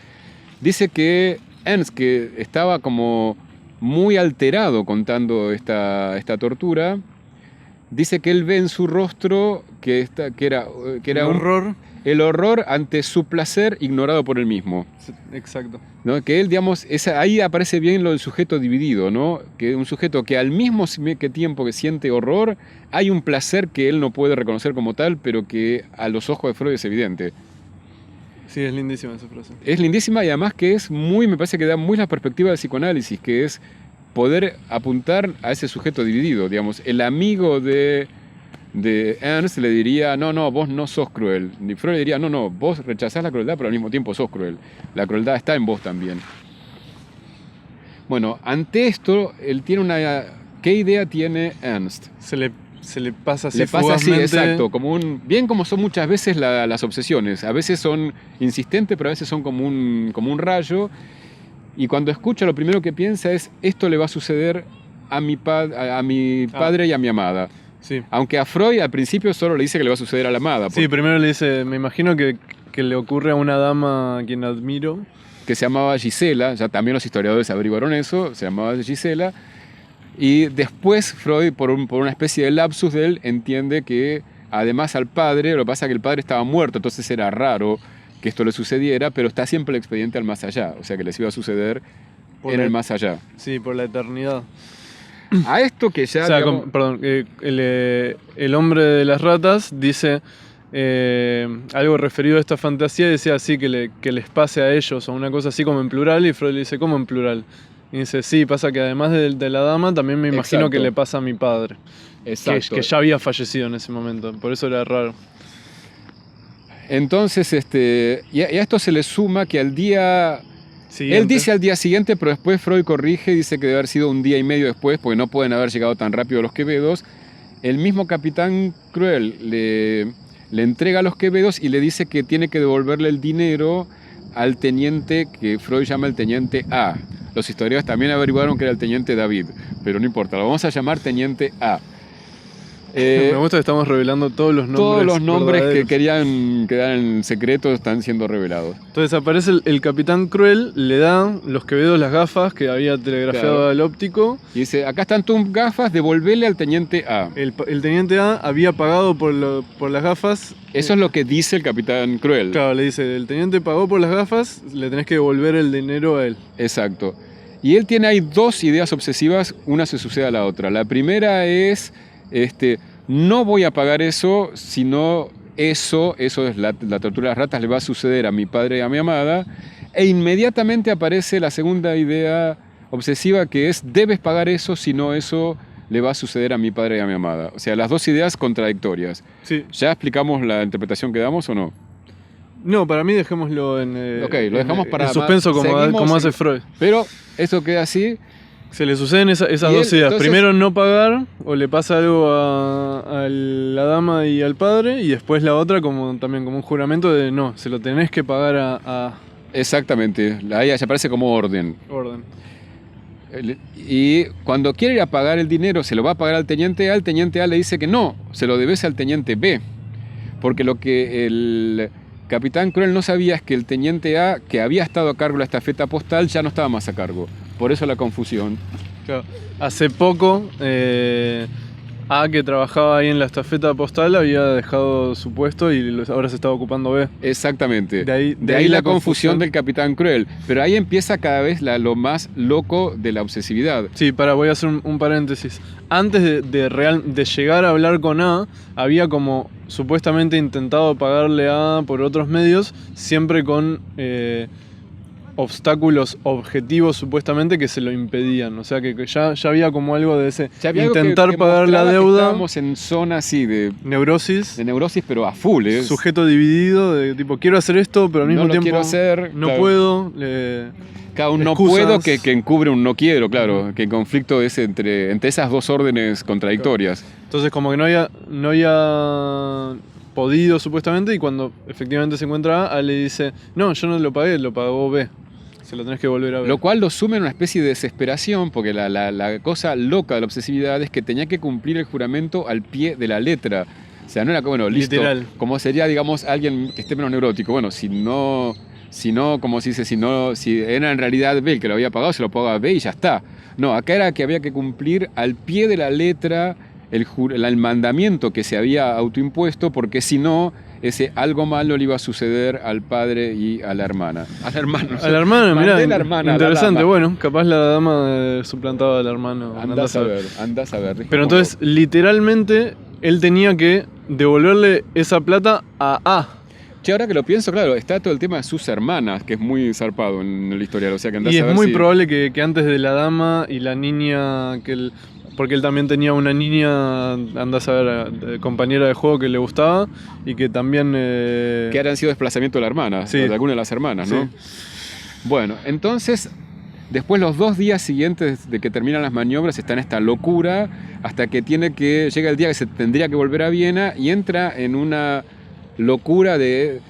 B: Dice que Ernst, que estaba como muy alterado contando esta tortura, dice que él ve en su rostro que era el horror ante su placer ignorado por él mismo.
A: Exacto.
B: ¿No? Que él, digamos, ahí aparece bien lo del sujeto dividido, ¿no? Que un sujeto que al mismo tiempo que siente horror, hay un placer que él no puede reconocer como tal, pero que a los ojos de Freud es evidente.
A: Sí, es lindísima esa frase.
B: Es lindísima y además que me parece que da muy la perspectiva del psicoanálisis, que es poder apuntar a ese sujeto dividido, digamos. El amigo de Ernst le diría, no, vos no sos cruel. Y Freud le diría, no, vos rechazás la crueldad, pero al mismo tiempo sos cruel. La crueldad está en vos también. Bueno, ante esto, él tiene ¿qué idea tiene Ernst?
A: Se le pasa así
B: Le pasa así,
A: fugazmente.
B: exacto, bien como son muchas veces las obsesiones. A veces son insistentes, pero a veces son como un rayo. Y cuando escucha, lo primero que piensa es, esto le va a suceder a mi padre y a mi amada.
A: Sí.
B: Aunque a Freud al principio solo le dice que le va a suceder a la amada.
A: Sí, primero le dice, me imagino que le ocurre a una dama a quien admiro.
B: Que se llamaba Gisela, ya también los historiadores averiguaron eso, se llamaba Gisela. Y después Freud, por una especie de lapsus de él, entiende que además al padre, lo que pasa es que el padre estaba muerto, entonces era raro que esto le sucediera, pero está siempre el expediente al más allá, o sea que les iba a suceder en el más allá.
A: Sí, por la eternidad.
B: A esto que ya...
A: O sea,
B: digamos,
A: perdón, el hombre de las ratas dice algo referido a esta fantasía, decía así que les pase a ellos, o una cosa así como en plural, y Freud le dice, ¿cómo en plural? Y dice, sí, pasa que además de la dama, también me imagino
B: exacto,
A: que le pasa a mi padre.
B: Exacto.
A: Que ya había fallecido en ese momento, por eso era raro.
B: Entonces, y a esto se le suma que al día...
A: Siguiente.
B: Él dice al día siguiente, pero después Freud corrige, dice que debe haber sido un día y medio después, porque no pueden haber llegado tan rápido los Quevedos. El mismo capitán Cruel le entrega a los Quevedos y le dice que tiene que devolverle el dinero al teniente que Freud llama el teniente A. Los historiadores también averiguaron que era el teniente David, pero no importa, lo vamos a llamar teniente A.
A: Me gusta que estamos revelando todos los nombres.
B: Todos los nombres
A: verdaderos.
B: que querían quedar en secreto están siendo revelados.
A: Entonces aparece el capitán Cruel, le da los Quevedos las gafas que había telegrafiado
B: Claro.
A: al óptico.
B: Y dice, acá están tus gafas, devolvele al teniente A.
A: El teniente A había pagado por las gafas.
B: Eso es lo que dice el capitán Cruel.
A: Claro, le dice, el teniente pagó por las gafas, le tenés que devolver el dinero a él.
B: Exacto. Y él tiene ahí dos ideas obsesivas, una se sucede a la otra. La primera es, no voy a pagar eso, sino eso es la tortura de las ratas, le va a suceder a mi padre y a mi amada. E inmediatamente aparece la segunda idea obsesiva que es, debes pagar eso, si no eso le va a suceder a mi padre y a mi amada. O sea, las dos ideas contradictorias.
A: Sí.
B: ¿Ya explicamos la interpretación que damos o no?
A: No, para mí dejémoslo en,
B: Ok, lo dejamos para
A: en suspenso como hace Freud.
B: Pero eso queda así.
A: Se le suceden esas
B: Y
A: dos
B: él,
A: ideas.
B: entonces-
A: Primero no pagar, o le pasa algo a la dama y al padre, y después la otra también como un juramento de no, se lo tenés que pagar a
B: Exactamente, ahí ya aparece como orden.
A: orden.
B: Y cuando quiere ir a pagar el dinero, se lo va a pagar al teniente A, el teniente A le dice que no, se lo debes al teniente B. Porque lo que el capitán Cruel no sabía es que el teniente A, que había estado a cargo de la estafeta postal, ya no estaba más a cargo. Por eso la confusión.
A: Claro. Hace poco, A, que trabajaba ahí en la estafeta postal, había dejado su puesto y ahora se estaba ocupando B.
B: Exactamente.
A: De
B: De ahí la confusión del Capitán Cruel. Pero ahí empieza cada vez lo más loco de la obsesividad.
A: Sí, voy a hacer un paréntesis. Antes de llegar a hablar con A, había como supuestamente intentado pagarle a A por otros medios, siempre con obstáculos objetivos supuestamente que se lo impedían. O sea que ya había como algo de ese intentar pagar la deuda.
B: Estábamos en zona así de
A: neurosis,
B: pero a full.
A: Sujeto dividido, de tipo quiero hacer esto, pero al mismo tiempo
B: quiero hacer,
A: no puedo.
B: Cada un no puedo que encubre un no quiero, claro. Que el conflicto es entre esas dos órdenes contradictorias.
A: Entonces como que no había podido supuestamente, y cuando efectivamente se encuentra A le dice, no, yo no lo pagué, lo pagó B. Se lo tenés que volver a ver.
B: Lo cual lo sume en una especie de desesperación, porque la cosa loca de la obsesividad es que tenía que cumplir el juramento al pie de la letra. O sea, no era como, bueno, listo.
A: Literal.
B: Como sería, digamos, alguien que esté menos neurótico. Bueno, si como se dice, si era en realidad B el que lo había pagado, se lo pagaba B y ya está. No, acá era que había que cumplir al pie de la letra el mandamiento que se había autoimpuesto, porque si no, ese algo malo le iba a suceder al padre y a la hermana. A la hermana.
A: A la hermana, mirá.
B: La hermana,
A: interesante, bueno, capaz la dama suplantaba al hermano.
B: Andás a ver.
A: Pero entonces, literalmente, él tenía que devolverle esa plata a A.
B: Che, ahora que lo pienso, claro, está todo el tema de sus hermanas, que es muy zarpado en el historial. O sea, que andás
A: y
B: a ver
A: es muy probable que antes de la dama y la niña porque él también tenía una niña, andás a ver, compañera de juego que le gustaba y que también...
B: Que habrán sido desplazamiento de la hermana,
A: sí,
B: de alguna de las hermanas, ¿no?
A: Sí.
B: Bueno, entonces, después los 2 días siguientes de que terminan las maniobras está en esta locura hasta que llega el día que se tendría que volver a Viena y entra en una locura de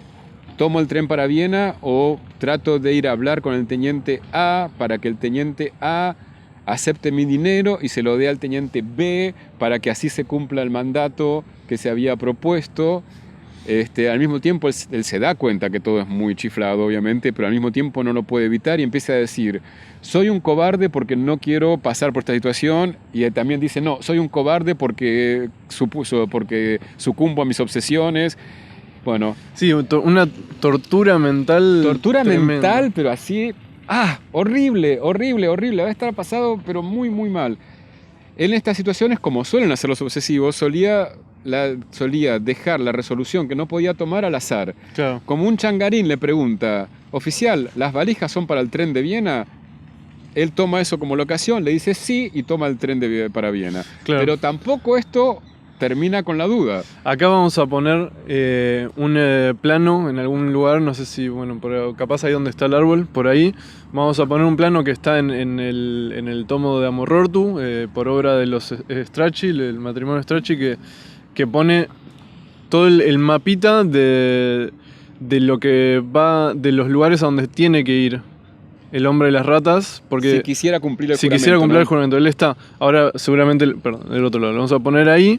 B: tomo el tren para Viena o trato de ir a hablar con el teniente A para que el teniente A acepte mi dinero y se lo dé al teniente B para que así se cumpla el mandato que se había propuesto. Al mismo tiempo él se da cuenta que todo es muy chiflado, obviamente, pero al mismo tiempo no lo puede evitar y empieza a decir, soy un cobarde porque no quiero pasar por esta situación, y él también dice, no, soy un cobarde porque sucumbo a mis obsesiones. Bueno.
A: Sí, una tortura mental.
B: Tortura
A: tremenda.
B: Mental, pero así... horrible. Va a estar pasado, pero muy, muy mal. En estas situaciones, como suelen hacer los obsesivos, solía dejar la resolución que no podía tomar al azar.
A: Claro.
B: Como un changarín le pregunta, oficial, ¿las valijas son para el tren de Viena? Él toma eso como locación, le dice sí y toma el tren para Viena.
A: Claro.
B: Pero tampoco esto termina con la duda.
A: Acá vamos a poner un plano en algún lugar, no sé si, capaz ahí donde está el árbol, por ahí. Vamos a poner un plano que está en el tomo de Amorortu, por obra de los Strachey, el matrimonio Strachey, que pone todo el mapita de lo que va, de los lugares a donde tiene que ir el hombre de las ratas, porque
B: si quisiera cumplir el
A: juramento, él está, ahora seguramente, del otro lado, lo vamos a poner ahí,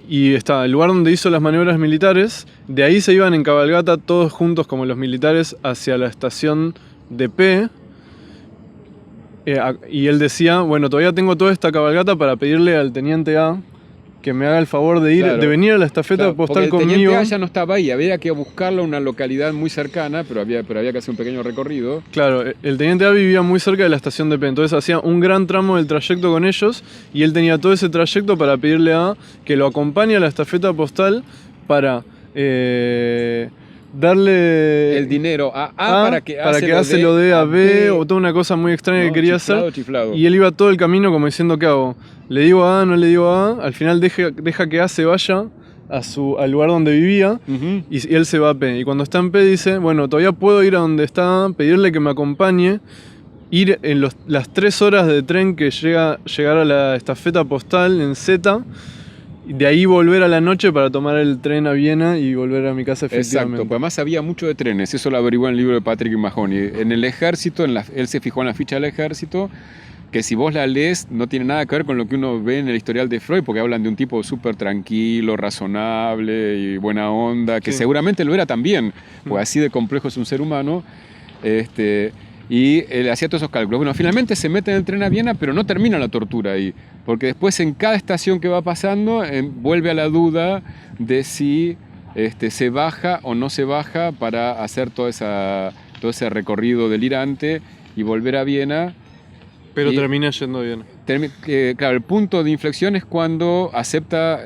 A: y está el lugar donde hizo las maniobras militares, de ahí se iban en cabalgata todos juntos como los militares hacia la estación de P, y él decía, bueno, todavía tengo toda esta cabalgata para pedirle al teniente A que me haga el favor de de venir a la estafeta postal conmigo. El teniente
B: A ya no estaba ahí, había que buscarlo en una localidad muy cercana, pero había que hacer un pequeño recorrido.
A: Claro, el teniente A vivía muy cerca de la estación de P, entonces hacía un gran tramo del trayecto con ellos y él tenía todo ese trayecto para pedirle a que lo acompañe a la estafeta postal para darle
B: el dinero a A para que A
A: se lo dé a B, o toda una cosa muy extraña que quería hacer. Y él iba todo el camino como diciendo, ¿qué hago? ¿Le digo a A, no le digo a A? Al final deja que A se vaya al lugar donde vivía, y él se va a P. Y cuando está en P dice, bueno, todavía puedo ir a donde está, pedirle que me acompañe, ir en las 3 horas de tren que llegar a la estafeta postal en Z, y de ahí volver a la noche para tomar el tren a Viena y volver a mi casa efectivamente.
B: Exacto, pues además había mucho de trenes, eso lo averiguó en el libro de Patrick Mahoney. En el ejército, él se fijó en la ficha del ejército, que si vos la lees no tiene nada que ver con lo que uno ve en el historial de Freud, porque hablan de un tipo súper tranquilo, razonable y buena onda, que seguramente lo era también, pues así de complejo es un ser humano. Y él hacía todos esos cálculos. Bueno, finalmente se mete en el tren a Viena, pero no termina la tortura ahí. Porque después en cada estación que va pasando, vuelve a la duda de si se baja o no se baja para hacer todo ese recorrido delirante y volver a Viena.
A: Pero termina yendo bien.
B: Claro, el punto de inflexión es cuando acepta,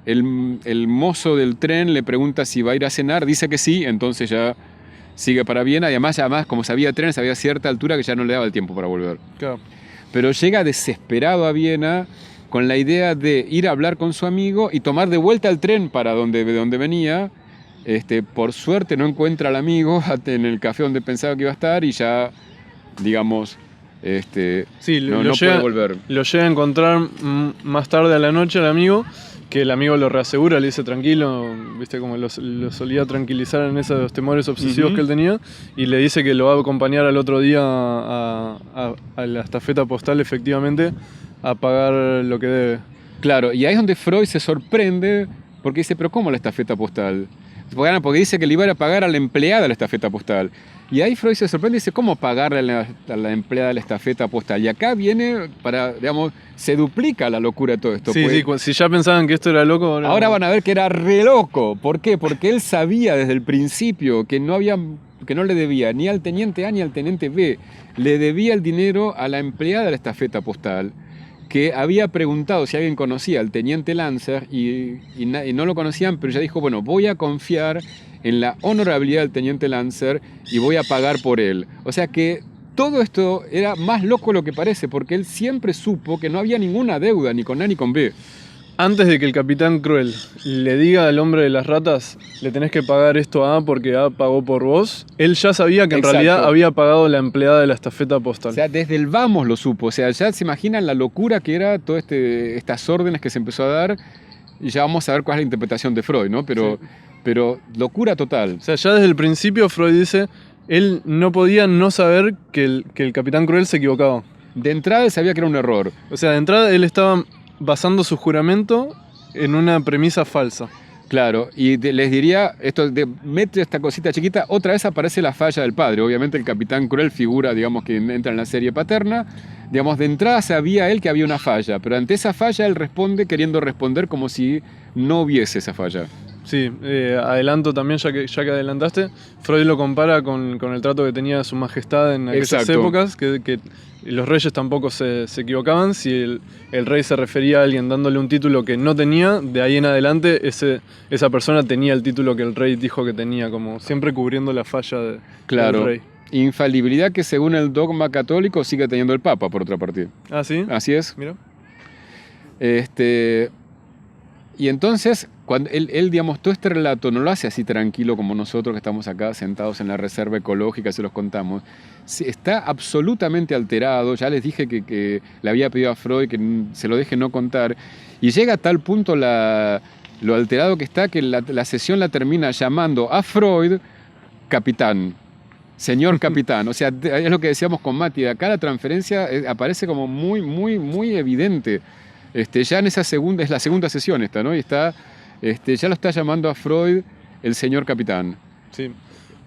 B: el mozo del tren le pregunta si va a ir a cenar, dice que sí, entonces ya sigue para Viena, y además como sabía trenes, había cierta altura que ya no le daba el tiempo para volver.
A: Claro.
B: Pero llega desesperado a Viena con la idea de ir a hablar con su amigo y tomar de vuelta el tren para donde venía. Por suerte no encuentra al amigo en el café donde pensaba que iba a estar y ya, digamos,
A: sí,
B: no puede volver.
A: Lo llega a encontrar más tarde a la noche al amigo, que el amigo lo reasegura, le dice tranquilo, viste como lo solía tranquilizar en esos temores obsesivos que él tenía, y le dice que lo va a acompañar al otro día a la estafeta postal, efectivamente, a pagar lo que debe.
B: Claro, y ahí es donde Freud se sorprende, porque dice, pero ¿cómo la estafeta postal? Porque dice que le iba a pagar a la empleada de la estafeta postal. Y ahí Freud se sorprende y dice, ¿cómo pagarle a la empleada de la estafeta postal? Y acá viene se duplica la locura de todo esto.
A: Sí, si ya pensaban que esto era loco...
B: Ahora van a ver que era re loco. ¿Por qué? Porque él sabía desde el principio que no le debía ni al teniente A ni al teniente B. Le debía el dinero a la empleada de la estafeta postal, que había preguntado si alguien conocía al teniente Lancer y no lo conocían, pero ya dijo, bueno, voy a confiar en la honorabilidad del teniente Lancer y voy a pagar por él. O sea que todo esto era más loco de lo que parece, porque él siempre supo que no había ninguna deuda, ni con A ni con B.
A: Antes de que el capitán Cruel le diga al hombre de las ratas, le tenés que pagar esto a A porque A pagó por vos, él ya sabía que en realidad había pagado la empleada de la estafeta postal.
B: O sea, desde el vamos lo supo. O sea, ya se imaginan la locura que era todas estas órdenes que se empezó a dar, y ya vamos a ver cuál es la interpretación de Freud, ¿no? Pero locura total.
A: O sea, ya desde el principio Freud dice, él no podía no saber que el capitán Cruel se equivocaba.
B: De entrada él sabía que era un error.
A: O sea, de entrada él estaba basando su juramento en una premisa falsa.
B: Claro, y les diría, mete esta cosita chiquita, otra vez aparece la falla del padre. Obviamente el capitán Cruel figura, digamos, que entra en la serie paterna. Digamos, de entrada sabía él que había una falla, pero ante esa falla él responde queriendo responder como si no hubiese esa falla.
A: Sí, adelanto también, ya que adelantaste, Freud lo compara con el trato que tenía su majestad en aquellas épocas, que los reyes tampoco se equivocaban. Si el rey se refería a alguien dándole un título que no tenía, de ahí en adelante esa persona tenía el título que el rey dijo que tenía, como siempre cubriendo la falla del rey.
B: Infalibilidad que según el dogma católico sigue teniendo el Papa, por otra parte.
A: ¿Ah, sí?
B: Así es.
A: Mira.
B: Y entonces, cuando él, digamos, todo este relato no lo hace así tranquilo como nosotros que estamos acá sentados en la reserva ecológica, se los contamos. Está absolutamente alterado. Ya les dije que le había pedido a Freud que se lo deje no contar. Y llega a tal punto lo alterado que está que la sesión la termina llamando a Freud capitán. Señor capitán. O sea, es lo que decíamos con Mati. De acá la transferencia aparece como muy, muy, muy evidente. Ya en esa es la segunda sesión esta, ¿no? Y ya lo está llamando a Freud el señor capitán.
A: Sí.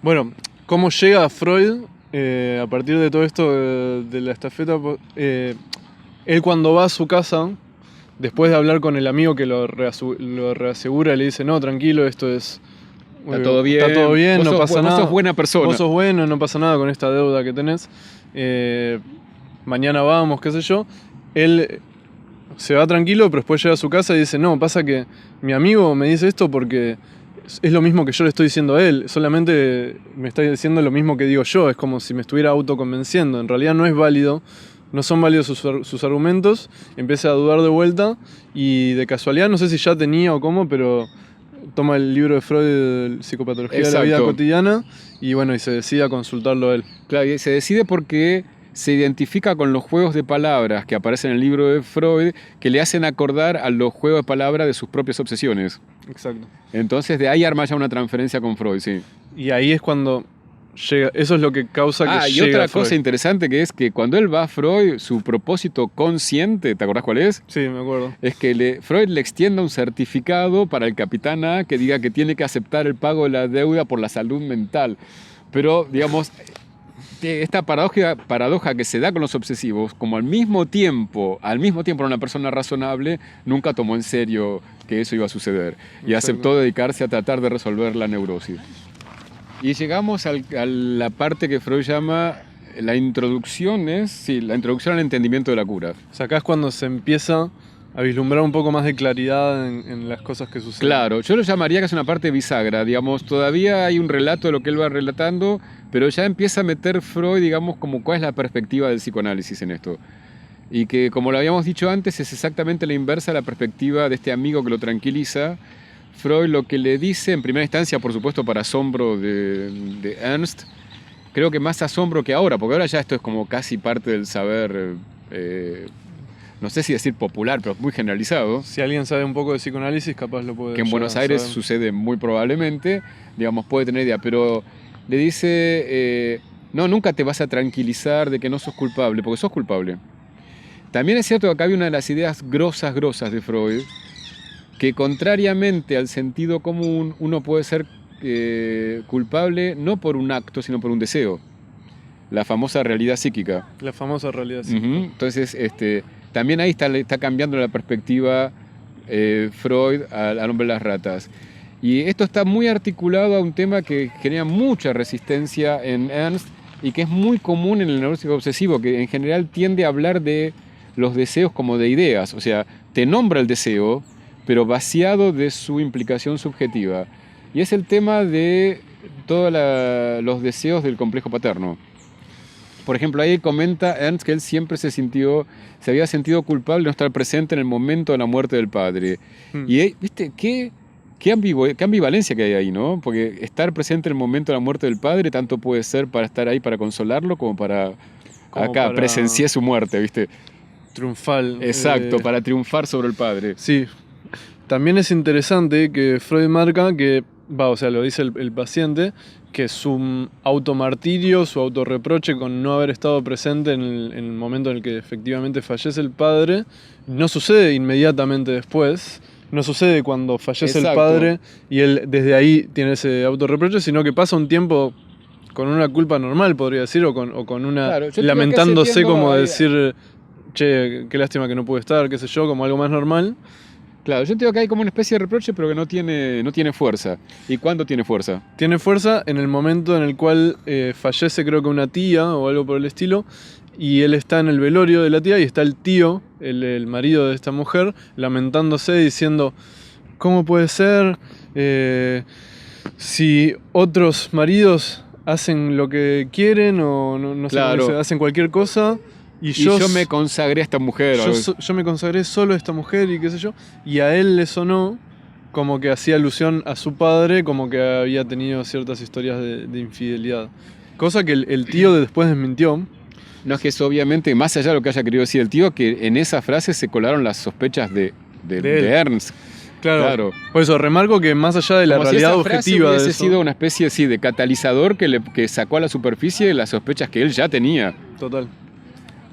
A: Bueno, ¿cómo llega a Freud a partir de todo esto de la estafeta? Él cuando va a su casa, después de hablar con el amigo que lo reasegura, le dice, no, tranquilo, esto es...
B: Está todo bien,
A: no pasa nada.
B: Vos sos buena persona.
A: Vos sos bueno, no pasa nada con esta deuda que tenés. Mañana vamos, qué sé yo. Él se va tranquilo, pero después llega a su casa y dice, no, pasa que mi amigo me dice esto porque es lo mismo que yo le estoy diciendo a él, solamente me está diciendo lo mismo que digo yo, es como si me estuviera autoconvenciendo, en realidad no es válido, no son válidos sus argumentos. Empieza a dudar de vuelta y de casualidad, no sé si ya tenía o cómo, pero toma el libro de Freud, Psicopatología de la vida cotidiana, y bueno, y se decide a consultarlo a él.
B: Claro, y se decide porque se identifica con los juegos de palabras que aparecen en el libro de Freud, que le hacen acordar a los juegos de palabras de sus propias obsesiones.
A: Exacto.
B: Entonces de ahí arma ya una transferencia con Freud, sí.
A: Y ahí es cuando llega, eso es lo que causa que
B: llegue. Y otra cosa interesante que es que cuando él va a Freud, su propósito consciente, ¿te acordás cuál es?
A: Sí, me acuerdo.
B: Es que Freud le extienda un certificado para el capitán A que diga que tiene que aceptar el pago de la deuda por la salud mental. Pero, digamos, esta paradoja que se da con los obsesivos, como al mismo tiempo una persona razonable nunca tomó en serio que eso iba a suceder y aceptó dedicarse a tratar de resolver la neurosis. Y llegamos a la parte que Freud llama la introducción al entendimiento de la cura.
A: O sea, acá es cuando se empieza a vislumbrar un poco más de claridad en las cosas que suceden.
B: Claro, yo lo llamaría que es una parte bisagra, digamos, todavía hay un relato de lo que él va relatando, pero ya empieza a meter Freud, digamos, como cuál es la perspectiva del psicoanálisis en esto. Y que, como lo habíamos dicho antes, es exactamente la inversa a la perspectiva de este amigo que lo tranquiliza. Freud lo que le dice, en primera instancia, por supuesto, para asombro de Ernst, creo que más asombro que ahora, porque ahora ya esto es como casi parte del saber, no sé si decir popular, pero muy generalizado.
A: Si alguien sabe un poco de psicoanálisis, capaz lo puede.
B: Que en Buenos Aires sucede muy probablemente, digamos, puede tener idea, pero le dice, no, nunca te vas a tranquilizar de que no sos culpable, porque sos culpable. También es cierto que acá hay una de las ideas grosas de Freud, que contrariamente al sentido común, uno puede ser culpable no por un acto, sino por un deseo. La famosa realidad psíquica.
A: La famosa realidad psíquica.
B: Entonces, también ahí está cambiando la perspectiva Freud al hombre de las ratas. Y esto está muy articulado a un tema que genera mucha resistencia en Ernst y que es muy común en el neurótico obsesivo, que en general tiende a hablar de los deseos como de ideas. O sea, te nombra el deseo, pero vaciado de su implicación subjetiva. Y es el tema de todos los deseos del complejo paterno. Por ejemplo, ahí comenta Ernst que él siempre se había sentido culpable de no estar presente en el momento de la muerte del padre. Y, ¿viste? Qué ambivalencia que hay ahí, ¿no? Porque estar presente en el momento de la muerte del padre tanto puede ser para estar ahí para consolarlo como para presenciar su muerte, ¿viste?
A: Triunfal.
B: Exacto, para triunfar sobre el padre.
A: Sí. También es interesante que Freud marca que, lo dice el paciente, que su automartirio, su autorreproche con no haber estado presente en el momento en el que efectivamente fallece el padre, no sucede inmediatamente después, no sucede cuando fallece el padre y él desde ahí tiene ese autorreproche, sino que pasa un tiempo con una culpa normal, podría decir, o con una lamentándose como decir, che, qué lástima que no pude estar, qué sé yo, como algo más normal.
B: Claro, yo entiendo que hay como una especie de reproche, pero que no tiene fuerza. ¿Y cuándo tiene fuerza?
A: Tiene fuerza en el momento en el cual fallece, creo que una tía o algo por el estilo, y él está en el velorio de la tía y está el tío, el marido de esta mujer, lamentándose, diciendo, ¿cómo puede ser? Si otros maridos hacen lo que quieren o no
B: claro.
A: sé, hacen cualquier cosa...
B: Y yo me consagré a esta mujer.
A: Yo me consagré solo a esta mujer y qué sé yo. Y a él le sonó como que hacía alusión a su padre, como que había tenido ciertas historias de infidelidad. Cosa que el tío después desmintió.
B: No, es que eso obviamente, más allá de lo que haya querido decir el tío, que en esa frase se colaron las sospechas de Ernst.
A: Claro. Por eso remarco que más allá de la
B: como
A: realidad
B: si esa frase
A: objetiva
B: hubiese
A: de eso,
B: sido una especie de catalizador que sacó a la superficie las sospechas que él ya tenía.
A: Total.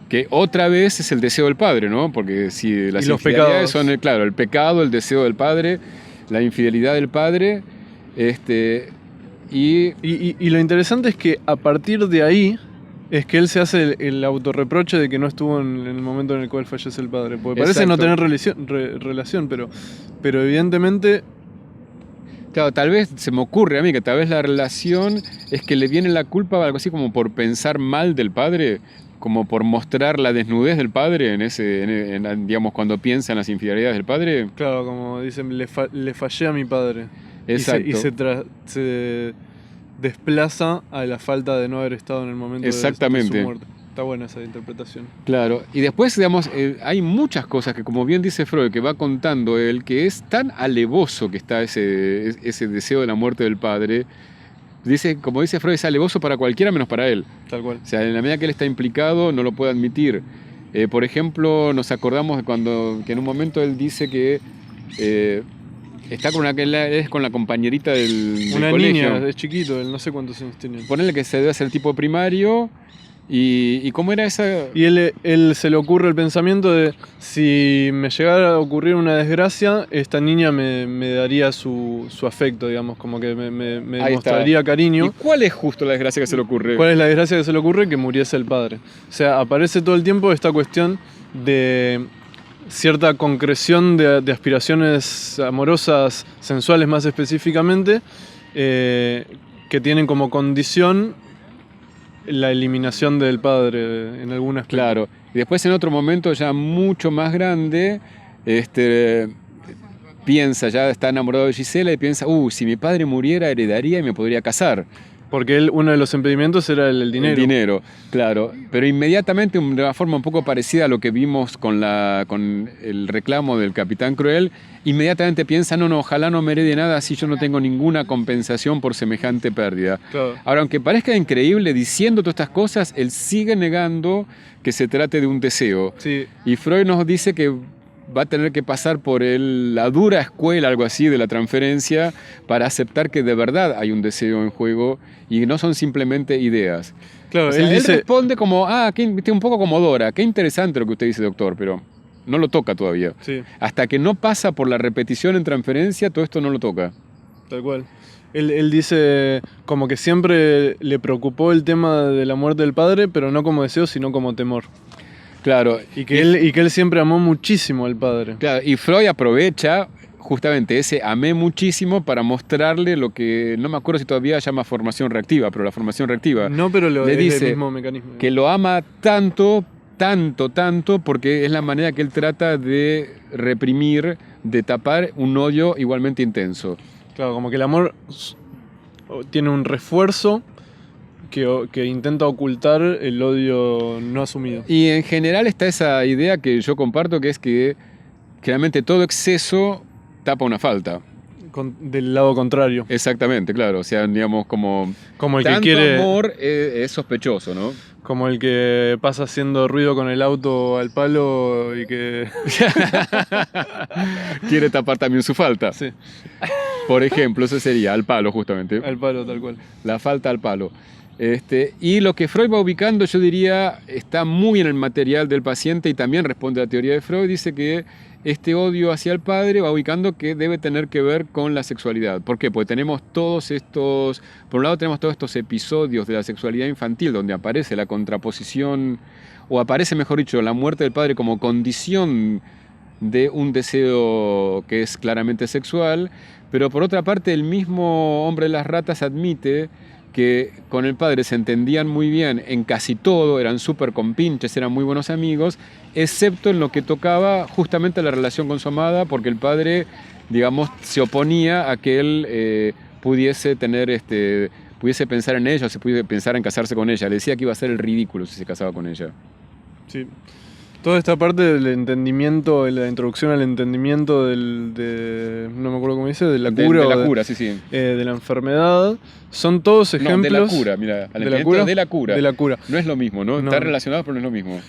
B: Que otra vez es el deseo del padre, ¿no? Porque si las infidelidades son, el pecado, el deseo del padre, la infidelidad del padre,
A: y lo interesante es que a partir de ahí es que él se hace el autorreproche de que no estuvo en el momento en el cual fallece el padre. Porque parece no tener relación, pero evidentemente...
B: Claro, tal vez se me ocurre a mí que tal vez la relación es que le viene la culpa, algo así como por pensar mal del padre, como por mostrar la desnudez del padre digamos, cuando piensa en las infidelidades del padre.
A: Claro, como dicen, le fallé a mi padre.
B: Exacto.
A: Y se desplaza a la falta de no haber estado en el momento de su muerte. Está buena esa interpretación.
B: Claro, y después, digamos, hay muchas cosas que, como bien dice Freud, que va contando él, que es tan alevoso que está ese deseo de la muerte del padre. Como dice Freud, es alevoso para cualquiera menos para él.
A: Tal cual.
B: O sea, en la medida que él está implicado, no lo puede admitir. Por ejemplo, nos acordamos de que en un momento él dice que está con la compañerita del
A: una
B: colegio.
A: niña, es chiquito, él no sé cuántos años tiene.
B: Ponele que se debe hacer tipo primario ¿Y cómo era esa?
A: Y él se le ocurre el pensamiento de, si me llegara a ocurrir una desgracia, esta niña me daría su afecto, digamos, como que me
B: Ahí está.
A: mostraría cariño.
B: ¿Y cuál es justo la desgracia que se le ocurre?
A: ¿Cuál es la desgracia que se le ocurre? Que muriese el padre. O sea, aparece todo el tiempo esta cuestión de cierta concreción de aspiraciones amorosas, sensuales más específicamente, que tienen como condición la eliminación del padre en algún aspecto.
B: Claro. Y después en otro momento ya mucho más grande, piensa, ya está enamorado de Gisela y piensa, si mi padre muriera heredaría y me podría casar.
A: Porque uno de los impedimentos era el dinero.
B: El dinero, claro. Pero inmediatamente, de una forma un poco parecida a lo que vimos con el reclamo del Capitán Cruel, inmediatamente piensa, no, ojalá no me herede nada si yo no tengo ninguna compensación por semejante pérdida.
A: Claro.
B: Ahora, aunque parezca increíble, diciendo todas estas cosas, él sigue negando que se trate de un deseo.
A: Sí.
B: Y Freud nos dice que va a tener que pasar por la dura escuela, algo así, de la transferencia para aceptar que de verdad hay un deseo en juego y no son simplemente ideas.
A: Claro,
B: O sea,
A: él dice,
B: responde como, un poco como Dora, qué interesante lo que usted dice, doctor, pero no lo toca todavía.
A: sí,
B: Hasta que no pasa por la repetición en transferencia, todo esto no lo toca.
A: tal cual. Él dice como que siempre le preocupó el tema de la muerte del padre, pero no como deseo, sino como temor.
B: Claro.
A: Y que él siempre amó muchísimo al padre.
B: Claro, y Freud aprovecha justamente ese amé muchísimo para mostrarle lo que, no me acuerdo si todavía llama formación reactiva, pero la formación reactiva
A: No, pero
B: le
A: es
B: dice
A: el mismo mecanismo.
B: que lo ama tanto, porque es la manera que él trata de reprimir, de tapar un odio igualmente intenso.
A: Claro, como que el amor tiene un refuerzo que intenta ocultar el odio no asumido.
B: Y en general está esa idea que yo comparto, que es que generalmente todo exceso tapa una falta.
A: Del lado contrario.
B: Exactamente, claro. O sea, digamos, como
A: el que
B: tanto
A: quiere,
B: amor es sospechoso, ¿no?
A: como el que pasa haciendo ruido con el auto al palo y que...
B: Quiere tapar también su falta.
A: Sí,
B: Por ejemplo, eso sería al palo, justamente.
A: al palo tal cual.
B: La falta al palo. Y lo que Freud va ubicando, yo diría, está muy en el material del paciente y también responde a la teoría de Freud. Dice que este odio hacia el padre va ubicando que debe tener que ver con la sexualidad. ¿Por qué? Porque tenemos todos estos, por un lado tenemos todos estos episodios de la sexualidad infantil donde aparece la contraposición, o aparece, mejor dicho, la muerte del padre como condición de un deseo que es claramente sexual, pero por otra parte el mismo hombre de las ratas admite que con el padre se entendían muy bien en casi todo, eran súper compinches, eran muy buenos amigos, excepto en lo que tocaba justamente la relación con su amada, porque el padre, digamos, se oponía a que él pudiese pensar en ella, o se pudiese pensar en casarse con ella. Le decía que iba a ser el ridículo si se casaba con ella.
A: Sí. Toda esta parte del entendimiento, la introducción al entendimiento no me acuerdo cómo dice, de la cura.
B: De la cura, sí.
A: De la enfermedad, son todos ejemplos...
B: No, de la cura, mira.
A: ¿De la cura?
B: De la cura.
A: De la cura.
B: No es lo mismo, ¿no?
A: No.
B: Está relacionado, pero no es lo mismo.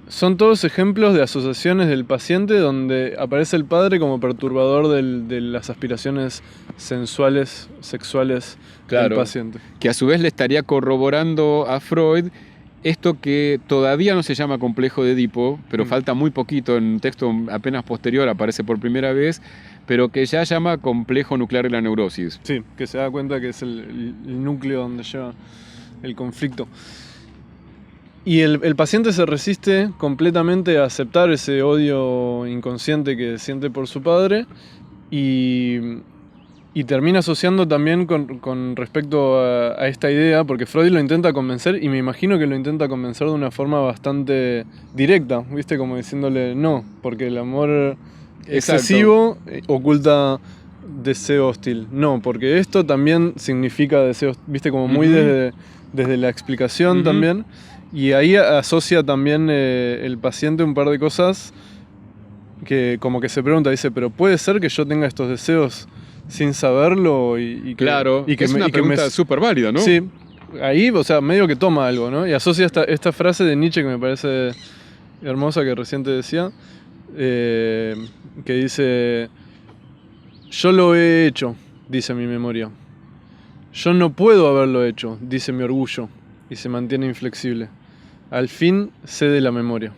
A: Son todos ejemplos de asociaciones del paciente donde aparece el padre como perturbador de las aspiraciones sensuales, sexuales del paciente.
B: Que a su vez le estaría corroborando a Freud esto que todavía no se llama complejo de Edipo, pero falta muy poquito, en un texto apenas posterior aparece por primera vez, pero que ya llama complejo nuclear de la neurosis.
A: Sí, que se da cuenta que es el núcleo donde lleva el conflicto. Y el paciente se resiste completamente a aceptar ese odio inconsciente que siente por su padre y termina asociando también con respecto a esta idea, porque Freud lo intenta convencer y me imagino que lo intenta convencer de una forma bastante directa, ¿viste? Como diciéndole no, porque el amor excesivo oculta deseo hostil. No, porque esto también significa deseo, ¿viste? Como muy desde la explicación también. Y ahí asocia también el paciente un par de cosas que como que se pregunta, dice, pero ¿puede ser que yo tenga estos deseos sin saberlo?
B: Claro, es una pregunta súper válida, ¿no?
A: Sí, ahí, o sea, medio que toma algo, ¿no? Y asocia esta frase de Nietzsche que me parece hermosa, que recién te decía, que dice, yo lo he hecho, dice mi memoria. Yo no puedo haberlo hecho, dice mi orgullo, y se mantiene inflexible. al fin cede la memoria.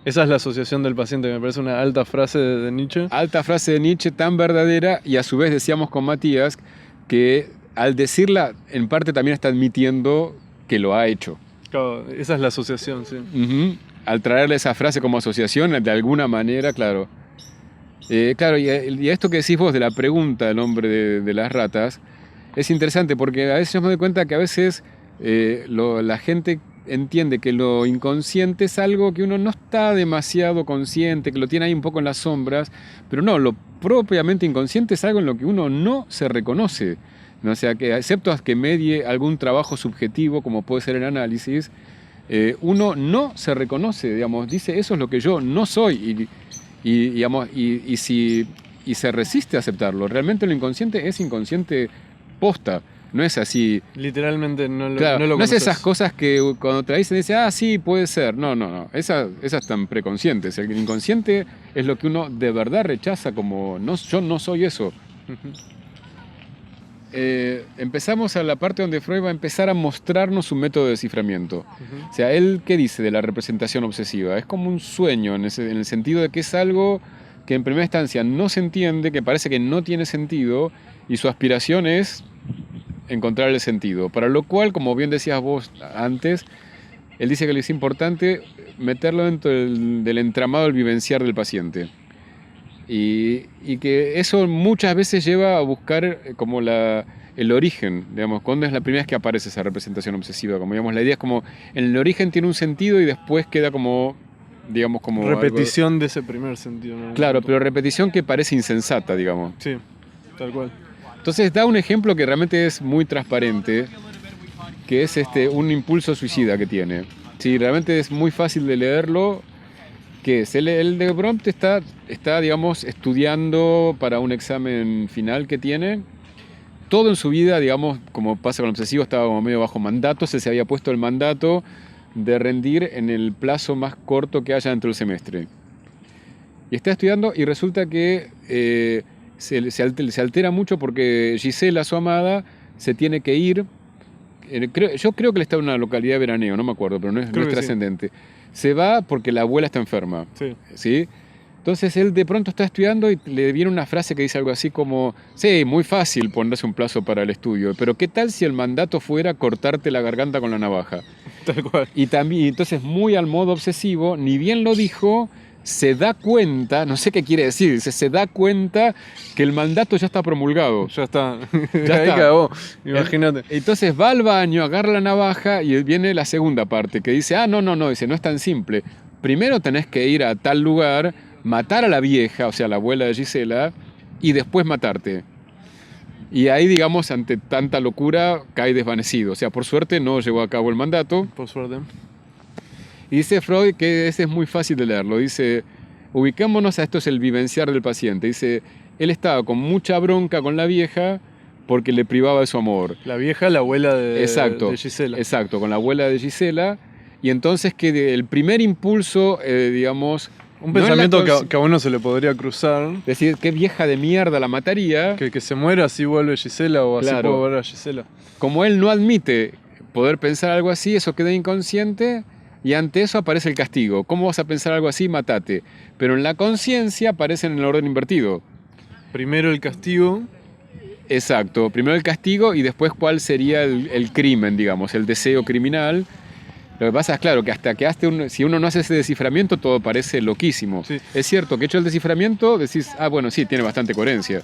A: Esa es la asociación del paciente, me parece una alta frase de Nietzsche.
B: Alta frase de Nietzsche, tan verdadera, y a su vez decíamos con Matías que al decirla, en parte también está admitiendo que lo ha hecho.
A: Claro, esa es la asociación, sí.
B: Uh-huh. Al traerle esa frase como asociación, de alguna manera, claro. Claro, y a esto que decís vos de la pregunta del hombre de las ratas, es interesante porque a veces yo me doy cuenta que a veces la gente entiende que lo inconsciente es algo que uno no está demasiado consciente, que lo tiene ahí un poco en las sombras, pero no, lo propiamente inconsciente es algo en lo que uno no se reconoce. ¿No? O sea, que excepto a que medie algún trabajo subjetivo, como puede ser el análisis, uno no se reconoce, digamos, dice, eso es lo que yo no soy, digamos, y se resiste a aceptarlo. Realmente lo inconsciente es inconsciente posta, no es así.
A: Literalmente no
B: Claro,
A: lo
B: no es
A: conoces.
B: esas cosas que cuando te la dicen, dice, sí, puede ser. No. Esas están preconscientes. El inconsciente es lo que uno de verdad rechaza como, no, yo no soy eso.
A: Uh-huh.
B: Empezamos a la parte donde Freud va a empezar a mostrarnos su método de desciframiento.
A: Uh-huh.
B: O sea, él, ¿qué dice de la representación obsesiva? Es como un sueño en el sentido de que es algo que en primera instancia no se entiende, que parece que no tiene sentido, y su aspiración es encontrarle sentido. Para lo cual, como bien decías vos antes, él dice que es importante meterlo dentro del entramado del vivenciar del paciente. Y que eso muchas veces lleva a buscar como el origen, digamos, cuando es la primera vez que aparece esa representación obsesiva. Como digamos, la idea es como, en el origen tiene un sentido y después queda como, digamos, como
A: repetición
B: algo,
A: de ese primer sentido, ¿no?
B: Claro, pero repetición que parece insensata, digamos.
A: Sí, tal cual.
B: Entonces da un ejemplo que realmente es muy transparente, que es un impulso suicida que tiene. Sí, realmente es muy fácil de leerlo. ¿Qué es? Él de pronto está, digamos, estudiando para un examen final que tiene. Todo en su vida, digamos, como pasa con el obsesivo, estaba como medio bajo mandato. Se había puesto el mandato de rendir en el plazo más corto que haya dentro del semestre. Y está estudiando y resulta que se altera mucho porque Gisela, su amada, se tiene que ir. Yo creo que él está en una localidad de veraneo, no me acuerdo, pero no es trascendente. Sí. Se va porque la abuela está enferma.
A: Sí.
B: ¿Sí? Entonces él de pronto está estudiando y le viene una frase que dice algo así como, sí, muy fácil ponerse un plazo para el estudio, pero ¿qué tal si el mandato fuera cortarte la garganta con la navaja?
A: Tal cual.
B: Y también, entonces muy al modo obsesivo, ni bien lo dijo, se da cuenta, no sé qué quiere decir, se da cuenta que el mandato ya está promulgado.
A: Ya está.
B: Ya
A: ahí
B: está.
A: cagó, imagínate.
B: Entonces va al baño, agarra la navaja y viene la segunda parte que dice, no, dice, no es tan simple. Primero tenés que ir a tal lugar, matar a la vieja, o sea, la abuela de Gisela, y después matarte. Y ahí, digamos, ante tanta locura, cae desvanecido. O sea, por suerte no llevó a cabo el mandato.
A: Por suerte.
B: Y dice Freud que ese es muy fácil de leerlo. Dice, ubiquémonos a esto es el vivenciar del paciente. Dice, él estaba con mucha bronca con la vieja porque le privaba de su amor.
A: La vieja, la abuela de Gisela.
B: Exacto, con la abuela de Gisela. Y entonces que el primer impulso, digamos...
A: Un pensamiento que a uno se le podría cruzar.
B: Decir, qué vieja de mierda la mataría.
A: Que se muera, así vuelve Gisela o así puedo volver a Gisela.
B: Como él no admite poder pensar algo así, eso queda inconsciente y ante eso aparece el castigo. ¿Cómo vas a pensar algo así? Matate. Pero en la conciencia aparece en el orden invertido.
A: Primero el castigo.
B: Exacto. Primero el castigo y después cuál sería el crimen, digamos, el deseo criminal. Lo que pasa es, claro, que hasta que si uno no hace ese desciframiento, todo parece loquísimo.
A: Sí.
B: Es cierto que hecho el desciframiento, decís, bueno, sí, tiene bastante coherencia.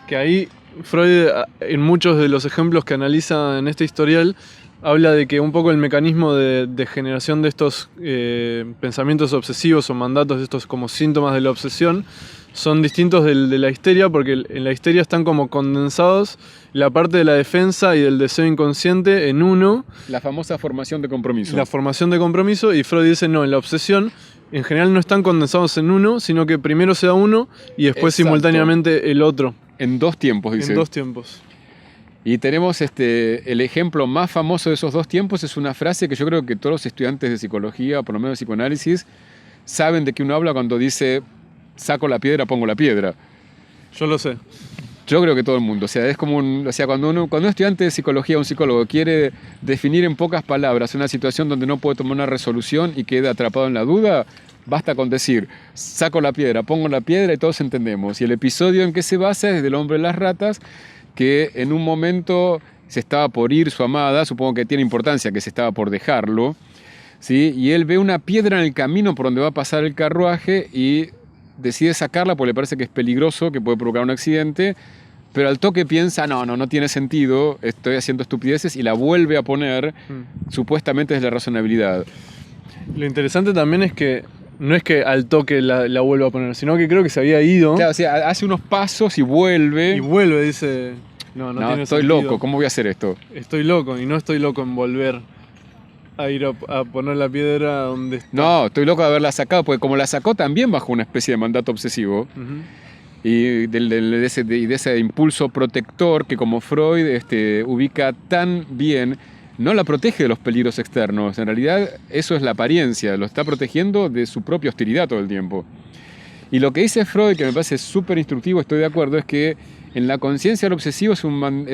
A: Que ahí Freud, en muchos de los ejemplos que analiza en este historial, habla de que un poco el mecanismo de generación de estos pensamientos obsesivos o mandatos, de estos como síntomas de la obsesión, son distintos de la histeria, porque en la histeria están como condensados la parte de la defensa y del deseo inconsciente en uno.
B: La famosa formación de compromiso.
A: La formación de compromiso, y Freud dice, no, en la obsesión en general no están condensados en uno, sino que primero se da uno y después simultáneamente el otro.
B: En dos tiempos, dice.
A: En dos tiempos.
B: Y tenemos el ejemplo más famoso de esos dos tiempos, es una frase que yo creo que todos los estudiantes de psicología, por lo menos de psicoanálisis, saben de qué uno habla cuando dice, saco la piedra, pongo la piedra.
A: Yo lo sé.
B: Yo creo que todo el mundo. O sea, es como cuando un estudiante de psicología, un psicólogo, quiere definir en pocas palabras una situación donde no puede tomar una resolución y queda atrapado en la duda, basta con decir, saco la piedra, pongo la piedra y todos entendemos. Y el episodio en que se basa es del hombre de las ratas, que en un momento se estaba por ir su amada, supongo que tiene importancia que se estaba por dejarlo, ¿sí? Y él ve una piedra en el camino por donde va a pasar el carruaje y decide sacarla porque le parece que es peligroso, que puede provocar un accidente, pero al toque piensa, no tiene sentido, estoy haciendo estupideces, y la vuelve a poner, supuestamente desde la razonabilidad.
A: Lo interesante también es que no es que al toque la vuelva a poner, sino que creo que se había ido.
B: Claro, o sea, hace unos pasos y vuelve.
A: Y vuelve, dice, no tiene
B: estoy
A: sentido.
B: loco, ¿cómo voy a hacer esto?
A: Estoy loco, y no estoy loco en volver a ir a poner la piedra donde está.
B: No, estoy loco de haberla sacado, porque como la sacó también bajo una especie de mandato obsesivo, y de ese impulso protector que como Freud ubica tan bien, no la protege de los peligros externos. En realidad eso es la apariencia, lo está protegiendo de su propia hostilidad todo el tiempo. Y lo que dice Freud, que me parece súper instructivo, estoy de acuerdo, es que en la conciencia el obsesivo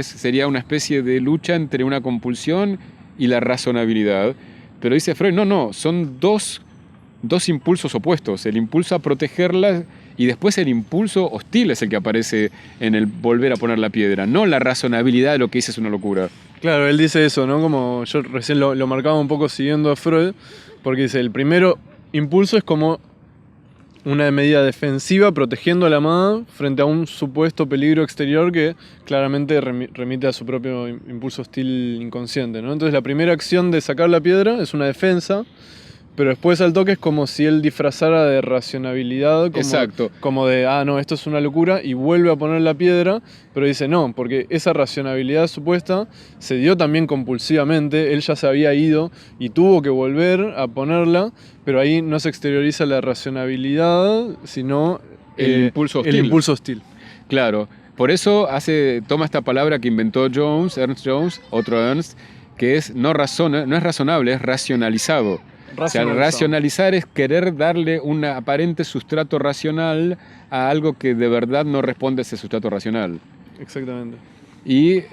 B: sería una especie de lucha entre una compulsión y la razonabilidad. Pero dice Freud, no, son dos impulsos opuestos. El impulso a protegerla y después el impulso hostil es el que aparece en el volver a poner la piedra, no la razonabilidad de lo que dice es una locura.
A: Claro, él dice eso, ¿no? Como yo recién lo marcaba un poco siguiendo a Freud, porque dice, el primero impulso es como una medida defensiva protegiendo a la amada frente a un supuesto peligro exterior que claramente remite a su propio impulso hostil inconsciente, ¿no? Entonces la primera acción de sacar la piedra es una defensa, pero después al toque es como si él disfrazara de racionalidad,
B: Exacto.
A: Como de, no, esto es una locura, y vuelve a poner la piedra, pero dice no, porque esa racionalidad supuesta se dio también compulsivamente, él ya se había ido y tuvo que volver a ponerla, pero ahí no se exterioriza la racionalidad, sino
B: el impulso
A: hostil.
B: Claro, por eso toma esta palabra que inventó Ernst Jones, otro Ernst, que es no es razonable, es racionalizado. O sea, racionalizar es querer darle un aparente sustrato racional a algo que de verdad no responde a ese sustrato racional.
A: Exactamente.
B: Y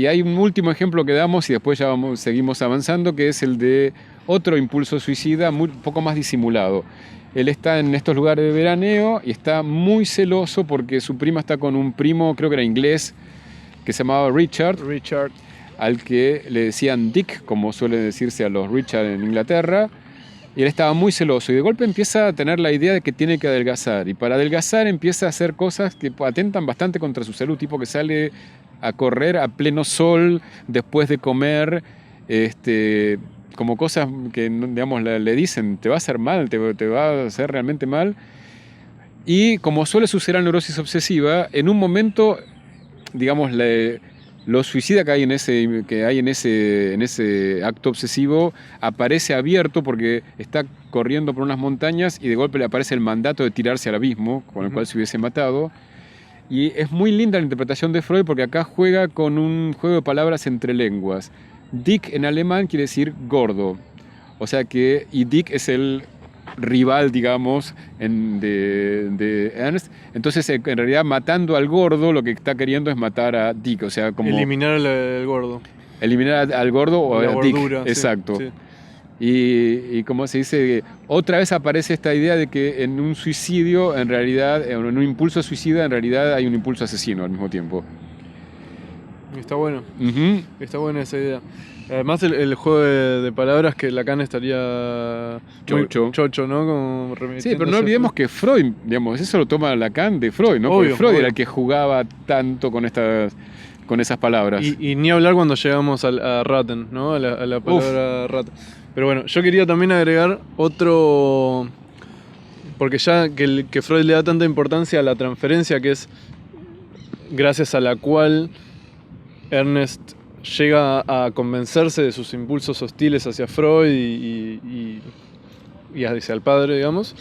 B: hay un último ejemplo que damos y después ya seguimos avanzando, que es el de otro impulso suicida, un poco más disimulado. Él está en estos lugares de veraneo y está muy celoso porque su prima está con un primo, creo que era inglés, que se llamaba Richard, al que le decían Dick, como suele decirse a los Richard en Inglaterra, y él estaba muy celoso y de golpe empieza a tener la idea de que tiene que adelgazar, y para adelgazar empieza a hacer cosas que atentan bastante contra su salud, tipo que sale a correr a pleno sol después de comer, como cosas que, digamos, le dicen, te va a hacer mal, te va a hacer realmente mal. Y como suele suceder a la neurosis obsesiva, en un momento, digamos, lo suicida que hay en ese acto obsesivo aparece abierto porque está corriendo por unas montañas y de golpe le aparece el mandato de tirarse al abismo, con el cual se hubiese matado. Y es muy linda la interpretación de Freud porque acá juega con un juego de palabras entre lenguas. Dick en alemán quiere decir gordo. O sea que, y Dick es el rival, digamos, de Ernst. Entonces, en realidad, matando al gordo, lo que está queriendo es matar a Dick. O sea, como
A: eliminar al gordo.
B: Eliminar al gordo o a Dick.
A: Gordura,
B: exacto.
A: Sí.
B: Y como se dice, otra vez aparece esta idea de que en un suicidio, en realidad, en un impulso suicida, en realidad hay un impulso asesino al mismo tiempo.
A: Está bueno. Está buena esa idea. Además el juego de palabras que Lacan estaría chocho, ¿no? Como
B: sí, pero no olvidemos que Freud, digamos, eso lo toma Lacan de Freud, ¿no? Obvio, porque Freud era el que jugaba tanto con esas palabras.
A: Y ni hablar cuando llegamos a Ratten, ¿no? A la palabra Ratten. Pero bueno, yo quería también agregar otro, porque ya que Freud le da tanta importancia a la transferencia, que es gracias a la cual Ernest llega a convencerse de sus impulsos hostiles hacia Freud y hacia el padre, digamos.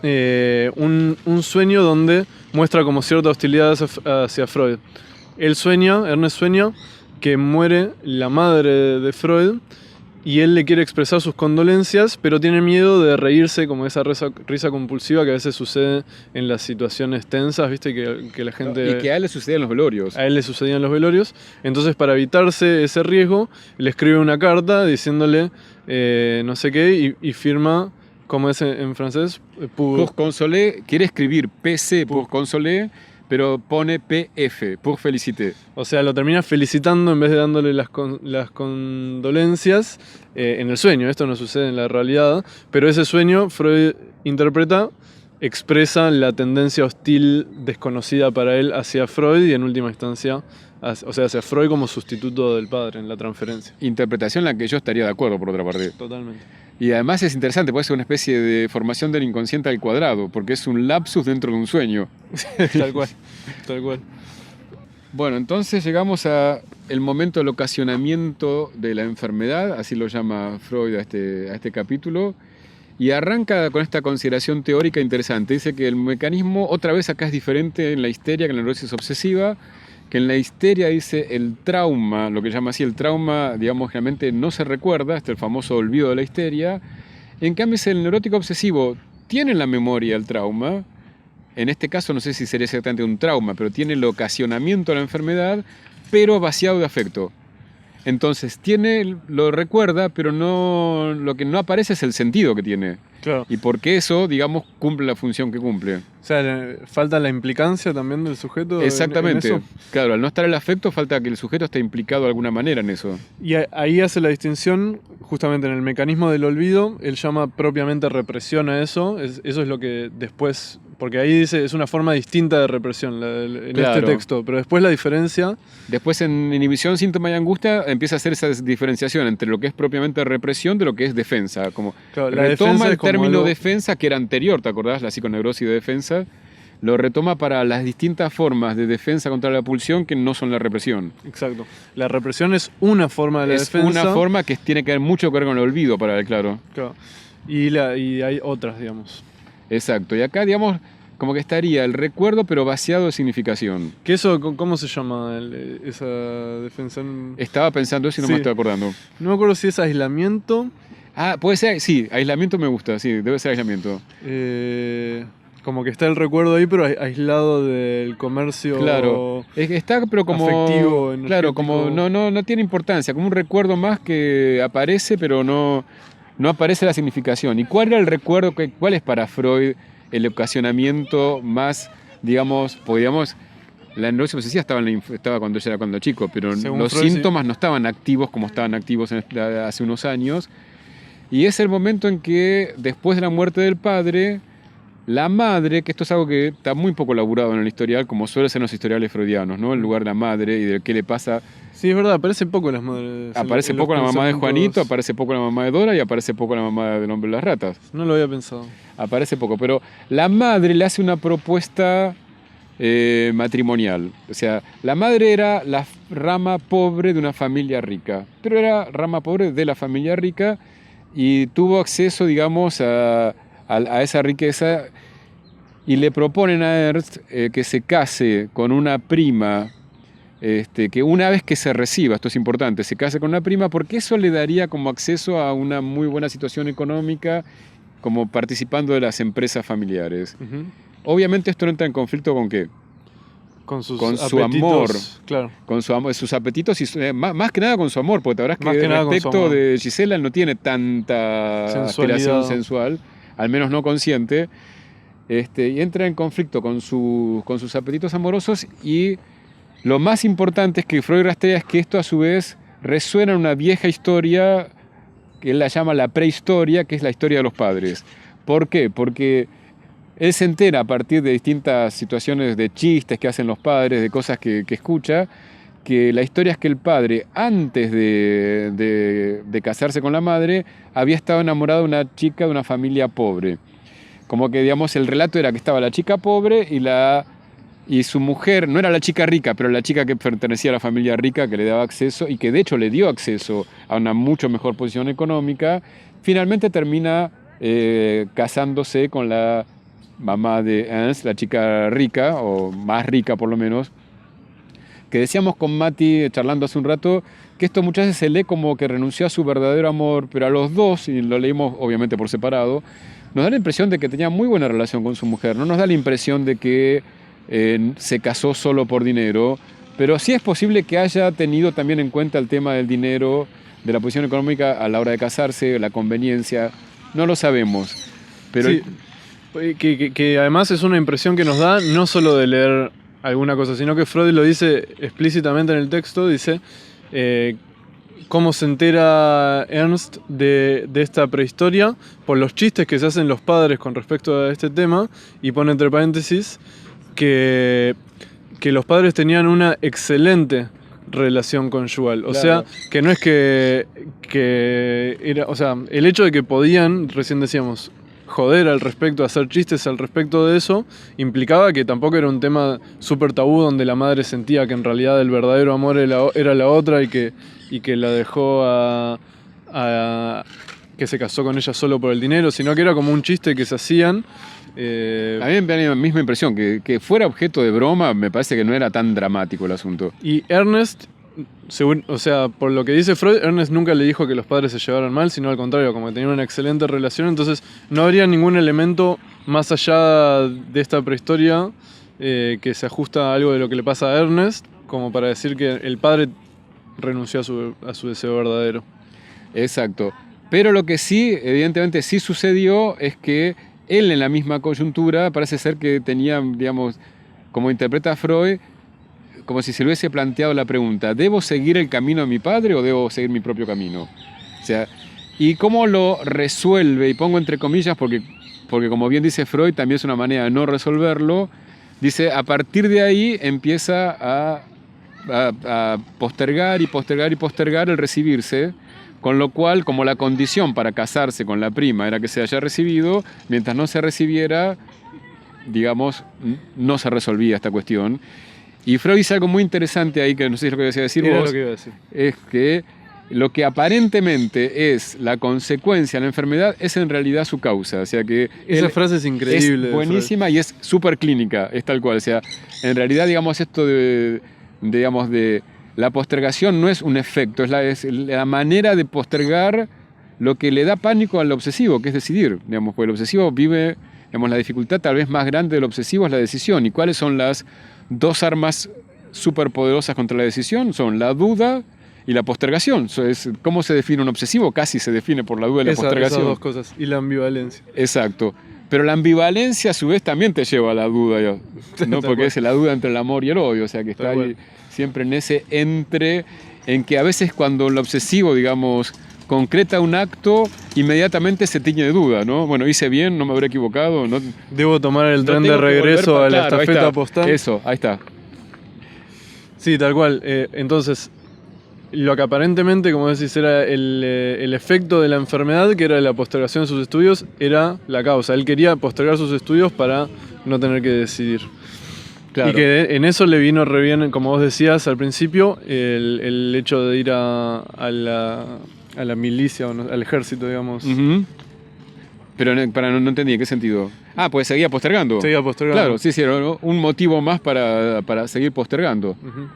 A: Un sueño donde muestra como cierta hostilidad hacia Freud. Ernest sueña que muere la madre de Freud y él le quiere expresar sus condolencias, pero tiene miedo de reírse, como esa risa compulsiva que a veces sucede en las situaciones tensas, ¿viste? Que la gente...
B: Y que a él le sucede en los velorios.
A: A él le sucedía en los velorios. Entonces, para evitarse ese riesgo, le escribe una carta diciéndole no sé qué y firma, como es en francés,
B: Pour consoler, quiere escribir PC pour consoler, pero pone PF, pour féliciter.
A: O sea, lo termina felicitando en vez de dándole las condolencias en el sueño. Esto no sucede en la realidad, pero ese sueño Freud interpreta, expresa la tendencia hostil desconocida para él hacia Freud y en última instancia, o sea, hacia Freud como sustituto del padre en la transferencia.
B: Interpretación en la que yo estaría de acuerdo, por otra parte.
A: Totalmente.
B: Y además es interesante, puede ser una especie de formación del inconsciente al cuadrado, porque es un lapsus dentro de un sueño.
A: Tal cual, tal cual.
B: Bueno, entonces llegamos a el momento del ocasionamiento de la enfermedad, así lo llama Freud a este capítulo, y arranca con esta consideración teórica interesante. Dice que el mecanismo, otra vez acá es diferente en la histeria que en la neurosis obsesiva, que en la histeria dice el trauma, lo que llama así el trauma, digamos, realmente no se recuerda, el famoso olvido de la histeria. En cambio, el neurótico obsesivo tiene en la memoria el trauma. En este caso no sé si sería exactamente un trauma, pero tiene el ocasionamiento de la enfermedad, pero vaciado de afecto. Entonces lo recuerda, pero lo que no aparece es el sentido que tiene.
A: Claro.
B: Y porque eso, digamos, cumple la función que cumple.
A: O sea, falta la implicancia también del sujeto.
B: Exactamente.
A: En eso.
B: Claro, al no estar el afecto, falta que el sujeto esté implicado de alguna manera en eso.
A: Y ahí hace la distinción, justamente en el mecanismo del olvido, él llama propiamente represión a eso. Eso es lo que después, porque ahí dice, es una forma distinta de represión en
B: Claro.
A: este texto, pero después la diferencia...
B: Después en inhibición, síntoma y angustia empieza a hacer esa diferenciación entre lo que es propiamente represión de lo que es defensa. Como
A: Claro, la
B: retoma
A: defensa
B: el
A: es como
B: término
A: algo...
B: defensa que era anterior, ¿te acordás? La psiconeurosis de defensa. Lo retoma para las distintas formas de defensa contra la pulsión que no son la represión.
A: Exacto. La represión es una forma de la defensa.
B: Es una forma que tiene que ver mucho que ver con el olvido para él, claro.
A: Claro. Y hay otras, digamos.
B: Exacto. Y acá, digamos, como que estaría el recuerdo pero vaciado de significación.
A: ¿Qué eso, cómo se llama esa defensa?
B: Estaba pensando eso y no
A: Sí.
B: me estoy acordando.
A: No me acuerdo si es aislamiento.
B: Ah, puede ser, sí, aislamiento me gusta, sí, debe ser aislamiento.
A: Como que está el recuerdo ahí, pero aislado del comercio.
B: Claro, está pero como
A: afectivo,
B: claro, como no tiene importancia, como un recuerdo más que aparece, pero no aparece la significación. ¿Y cuál era el recuerdo? ¿Cuál es para Freud el ocasionamiento más, digamos, podríamos... La neurosis obsesiva estaba cuando ella era cuando chico, pero
A: Según
B: los
A: Freud,
B: síntomas no estaban activos como estaban activos hace unos años. Y es el momento en que, después de la muerte del padre, la madre, que esto es algo que está muy poco elaborado en el historial, como suele ser en los historiales freudianos, ¿no? El lugar de la madre y de qué le pasa.
A: Sí, es verdad, aparecen poco las madres.
B: Aparece poco la mamá de Juanito, aparece poco la mamá de Dora y aparece poco la mamá del hombre de las ratas.
A: No lo había pensado.
B: Aparece poco, pero la madre le hace una propuesta matrimonial. O sea, la madre era la rama pobre de una familia rica, pero era rama pobre de la familia rica y tuvo acceso, digamos, a esa riqueza y le proponen a Ernst que se case con una prima, que una vez que se reciba, esto es importante, se case con una prima porque eso le daría como acceso a una muy buena situación económica, como participando de las empresas familiares.
A: Uh-huh.
B: Obviamente esto no entra en conflicto con ¿qué?
A: Con su
B: amor,
A: claro.
B: con sus apetitos y más que nada con su amor, porque te verás
A: Más
B: que
A: que nada con su
B: respecto
A: amor.
B: de Gisela él no tiene tanta aspiración sensual, al menos no consciente, y entra en conflicto con sus apetitos amorosos y lo más importante es que Freud rastrea es que esto a su vez resuena en una vieja historia que él la llama la prehistoria, que es la historia de los padres. ¿Por qué? Porque él se entera a partir de distintas situaciones de chistes que hacen los padres, de cosas que escucha, que la historia es que el padre, antes de casarse con la madre, había estado enamorado de una chica de una familia pobre. Como que, digamos, el relato era que estaba la chica pobre y su mujer, no era la chica rica, pero la chica que pertenecía a la familia rica, que le daba acceso y que de hecho le dio acceso a una mucho mejor posición económica, finalmente termina casándose con la mamá de Ernst, la chica rica, o más rica por lo menos, que decíamos con Mati, charlando hace un rato, que esto muchas veces se lee como que renunció a su verdadero amor, pero a los dos, y lo leímos obviamente por separado, nos da la impresión de que tenía muy buena relación con su mujer, no nos da la impresión de que se casó solo por dinero, pero sí es posible que haya tenido también en cuenta el tema del dinero, de la posición económica a la hora de casarse, la conveniencia, no lo sabemos. Pero
A: sí, que además es una impresión que nos da no solo de leer alguna cosa, sino que Freud lo dice explícitamente en el texto, dice cómo se entera Ernst de esta prehistoria por los chistes que se hacen los padres con respecto a este tema, y pone entre paréntesis que los padres tenían una excelente relación conyugal. O
B: Claro.
A: sea, que no es que era, o sea, el hecho de que podían, recién decíamos, joder al respecto, hacer chistes al respecto de eso, implicaba que tampoco era un tema súper tabú donde la madre sentía que en realidad el verdadero amor era la otra y que la dejó que se casó con ella solo por el dinero, sino que era como un chiste que se hacían.
B: A mí me da la misma impresión, que fuera objeto de broma, me parece que no era tan dramático el asunto.
A: Y Ernest, o sea, por lo que dice Freud, Ernest nunca le dijo que los padres se llevaran mal, sino al contrario, como que tenían una excelente relación, entonces no habría ningún elemento más allá de esta prehistoria que se ajusta a algo de lo que le pasa a Ernest, como para decir que el padre renunció a su deseo verdadero.
B: Exacto. Pero lo que sí, evidentemente sí sucedió, es que él en la misma coyuntura parece ser que tenía, digamos, como interpreta Freud, como si se le hubiese planteado la pregunta, ¿debo seguir el camino de mi padre o debo seguir mi propio camino? O sea, ¿y cómo lo resuelve? Y pongo entre comillas porque como bien dice Freud, también es una manera de no resolverlo. Dice, a partir de ahí empieza a postergar y postergar y postergar el recibirse, con lo cual, como la condición para casarse con la prima era que se haya recibido, mientras no se recibiera, digamos, no se resolvía esta cuestión. Y Freud dice algo muy interesante ahí, que no sé si es lo que ibas a decir
A: Era
B: vos,
A: lo que iba a decir.
B: es que lo que aparentemente es la consecuencia de la enfermedad es en realidad su causa. O sea que
A: Esa frase es increíble.
B: es buenísima y es súper clínica, es tal cual. O sea, en realidad, digamos, esto de la postergación no es un efecto, es la manera de postergar lo que le da pánico al obsesivo, que es decidir. Digamos, porque el obsesivo vive, digamos, la dificultad tal vez más grande del obsesivo es la decisión. ¿Y cuáles son las dos armas superpoderosas contra la decisión? Son la duda y la postergación. Eso es, ¿cómo se define un obsesivo? Casi se define por la duda y la postergación.
A: Esas dos cosas. Y la ambivalencia.
B: Exacto. Pero la ambivalencia a su vez también te lleva a la duda, ¿no? Porque es la duda entre el amor y el odio. O sea, que está ahí siempre en ese entre, en que a veces cuando el obsesivo, digamos, concreta un acto, inmediatamente se tiñe de duda, ¿no? Bueno, hice bien, no me habré equivocado. No,
A: debo tomar el tren de
B: tengo que
A: regreso
B: volver
A: a la
B: claro,
A: estafeta postal.
B: Eso, ahí está.
A: Sí, tal cual. Entonces, lo que aparentemente, como decís, era el efecto de la enfermedad, que era la postergación de sus estudios, era la causa. Él quería postergar sus estudios para no tener que decidir.
B: Claro.
A: Y que en eso le vino re bien, como vos decías al principio, el hecho de ir a la milicia, o no, al ejército, digamos.
B: Uh-huh. Pero no entendí, ¿en qué sentido? Ah, pues seguía postergando.
A: Seguía postergando.
B: Claro, sí, era un motivo más para seguir postergando.
A: Uh-huh.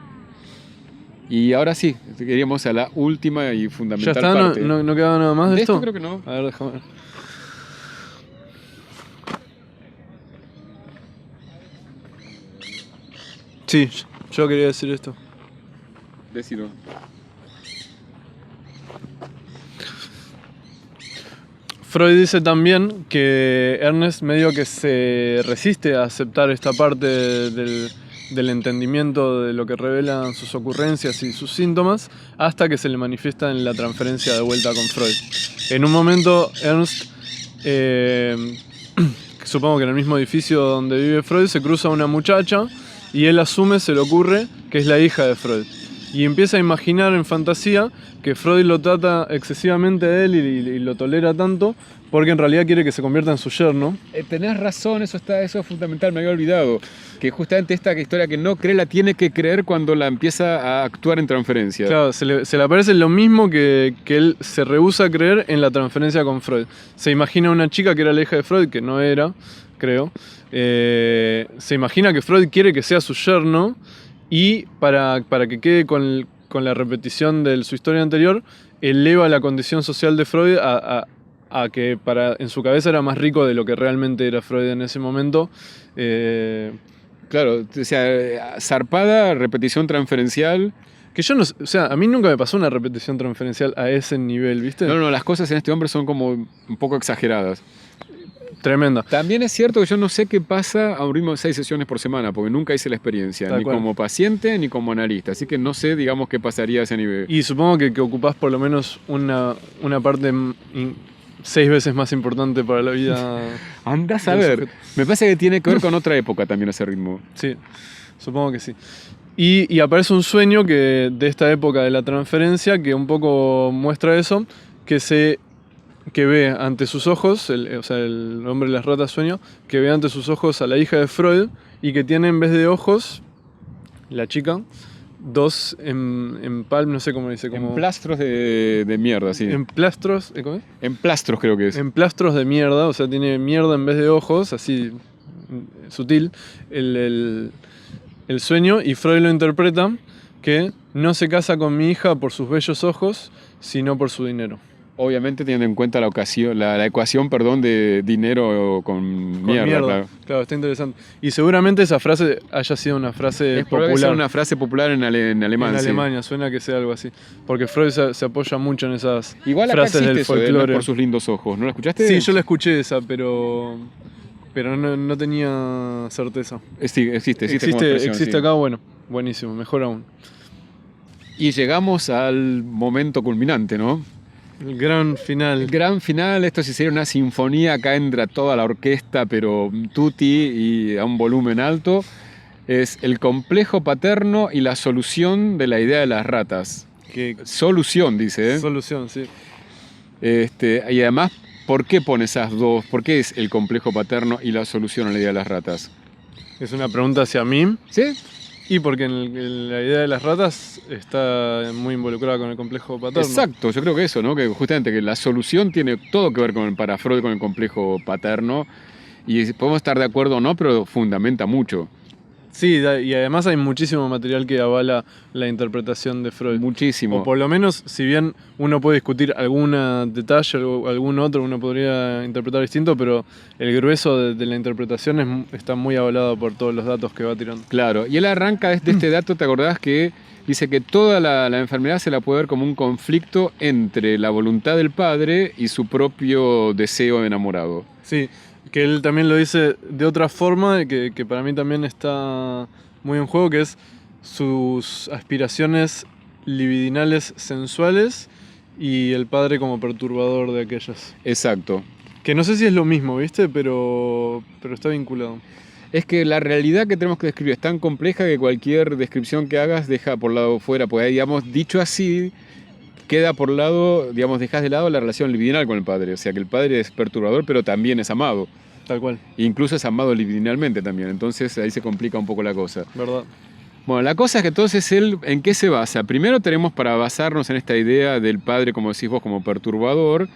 B: Y ahora sí, queríamos a la última y fundamental
A: ¿Ya está?
B: parte.
A: ¿No quedaba nada más de esto?
B: Creo que no.
A: A ver, déjame ver. Sí, yo quería decir esto.
B: Decido.
A: Freud dice también que Ernest medio que se resiste a aceptar esta parte del entendimiento de lo que revelan sus ocurrencias y sus síntomas hasta que se le manifiesta en la transferencia de vuelta con Freud. En un momento Ernst, supongo que en el mismo edificio donde vive Freud, se cruza una muchacha y él asume, se le ocurre, que es la hija de Freud. Y empieza a imaginar en fantasía que Freud lo trata excesivamente a él y lo tolera tanto porque en realidad quiere que se convierta en su yerno.
B: Tenés razón, eso es fundamental, me había olvidado. Que justamente esta historia que no cree la tiene que creer cuando la empieza a actuar en transferencia.
A: Claro, se le aparece lo mismo que él se rehúsa a creer en la transferencia con Freud. Se imagina una chica que era la hija de Freud, que no era, creo. Se imagina que Freud quiere que sea su yerno y para que quede con la repetición de su historia anterior, eleva la condición social de Freud a que en su cabeza era más rico de lo que realmente era Freud en ese momento.
B: Claro, o sea, zarpada, repetición transferencial.
A: Que yo no sé, o sea, a mí nunca me pasó una repetición transferencial a ese nivel, ¿viste?
B: No, las cosas en este hombre son como un poco exageradas.
A: Tremenda.
B: También es cierto que yo no sé qué pasa a un ritmo de 6 sesiones por semana, porque nunca hice la experiencia,
A: Tal
B: ni
A: cual.
B: como paciente ni como analista. Así que no sé, digamos, qué pasaría a ese nivel.
A: Y supongo que ocupás por lo menos una parte 6 veces más importante para la vida.
B: Andás a
A: del
B: ver.
A: sujeto.
B: Me parece que tiene que ver con otra época también ese ritmo.
A: Sí, supongo que sí. Y aparece un sueño de esta época de la transferencia que un poco muestra eso, que ve ante sus ojos, o sea, el hombre de las ratas sueño, que ve ante sus ojos a la hija de Freud y que tiene en vez de ojos, la chica, dos no sé cómo dice. Como,
B: En plastros de mierda, sí.
A: en plastros, ¿cómo es?
B: En plastros creo que es.
A: En plastros de mierda, o sea, tiene mierda en vez de ojos, así sutil, el sueño, y Freud lo interpreta que no se casa con mi hija por sus bellos ojos, sino por su dinero.
B: Obviamente teniendo en cuenta la ecuación, perdón, de dinero con mierda.
A: Claro, está interesante. Y seguramente esa frase haya sido una frase
B: Es probable que
A: popular.
B: sea una frase popular en alemán.
A: En
B: sí.
A: Alemania, suena que sea algo así. Porque Freud se apoya mucho en esas
B: Igual acá
A: frases
B: existe
A: del
B: eso, no es
A: folclore.
B: por sus lindos ojos. ¿No la escuchaste?
A: Sí, yo la escuché esa, pero no tenía certeza.
B: Sí, existe como expresión,
A: Existe
B: sí.
A: acá, bueno, buenísimo, mejor aún.
B: Y llegamos al momento culminante, ¿no?
A: El gran
B: El
A: final.
B: gran final, esto sí sería una sinfonía, acá entra toda la orquesta, pero tutti y a un volumen alto. Es el complejo paterno y la solución de la idea de las ratas.
A: Que
B: Solución, dice, ¿eh?
A: solución, sí.
B: Y además, ¿por qué pone esas dos? ¿Por qué es el complejo paterno y la solución a la idea de las ratas?
A: Es una pregunta hacia mí.
B: ¿Sí?
A: Y porque en la idea de las ratas está muy involucrada con el complejo paterno.
B: Exacto, yo creo que eso, ¿no? Que justamente que la solución tiene todo que ver para Freud con el complejo paterno. Y podemos estar de acuerdo o no, pero fundamenta mucho.
A: Sí, y además hay muchísimo material que avala la interpretación de Freud.
B: Muchísimo.
A: O por lo menos, si bien uno puede discutir algún detalle o algún otro, uno podría interpretar distinto, pero el grueso de la interpretación está muy avalado por todos los datos que va tirando.
B: Claro, y él arranca desde este dato, ¿te acordás que dice que toda la enfermedad se la puede ver como un conflicto entre la voluntad del padre y su propio deseo enamorado?
A: Sí, que él también lo dice de otra forma, que para mí también está muy en juego, que es sus aspiraciones libidinales sensuales y el padre como perturbador de aquellas.
B: Exacto.
A: Que no sé si es lo mismo, ¿viste? Pero está vinculado.
B: Es que la realidad que tenemos que describir es tan compleja que cualquier descripción que hagas deja por lado fuera, porque digamos, dicho así, queda por lado, digamos, dejas de lado la relación libidinal con el padre. O sea que el padre es perturbador, pero también es amado.
A: Tal cual,
B: Incluso es amado libidinalmente también. Entonces ahí se complica un poco la cosa.
A: ¿verdad?
B: Bueno, la cosa es que entonces él, ¿en qué se basa? Primero tenemos para basarnos en esta idea del padre, como decís vos, como perturbador.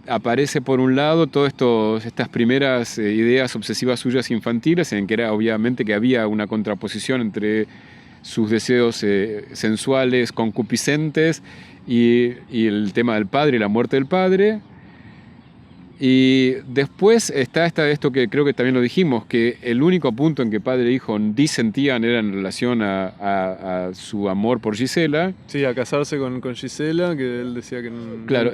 B: Aparece por un lado todas estas primeras ideas obsesivas suyas infantiles, en que era obviamente que había una contraposición entre sus deseos sensuales, concupiscentes, y el tema del padre y la muerte del padre. Y después está esto que creo que también lo dijimos, que el único punto en que padre e hijo disentían era en relación a su amor por Gisela.
A: Sí, a casarse con Gisela, que él decía que,
B: Claro,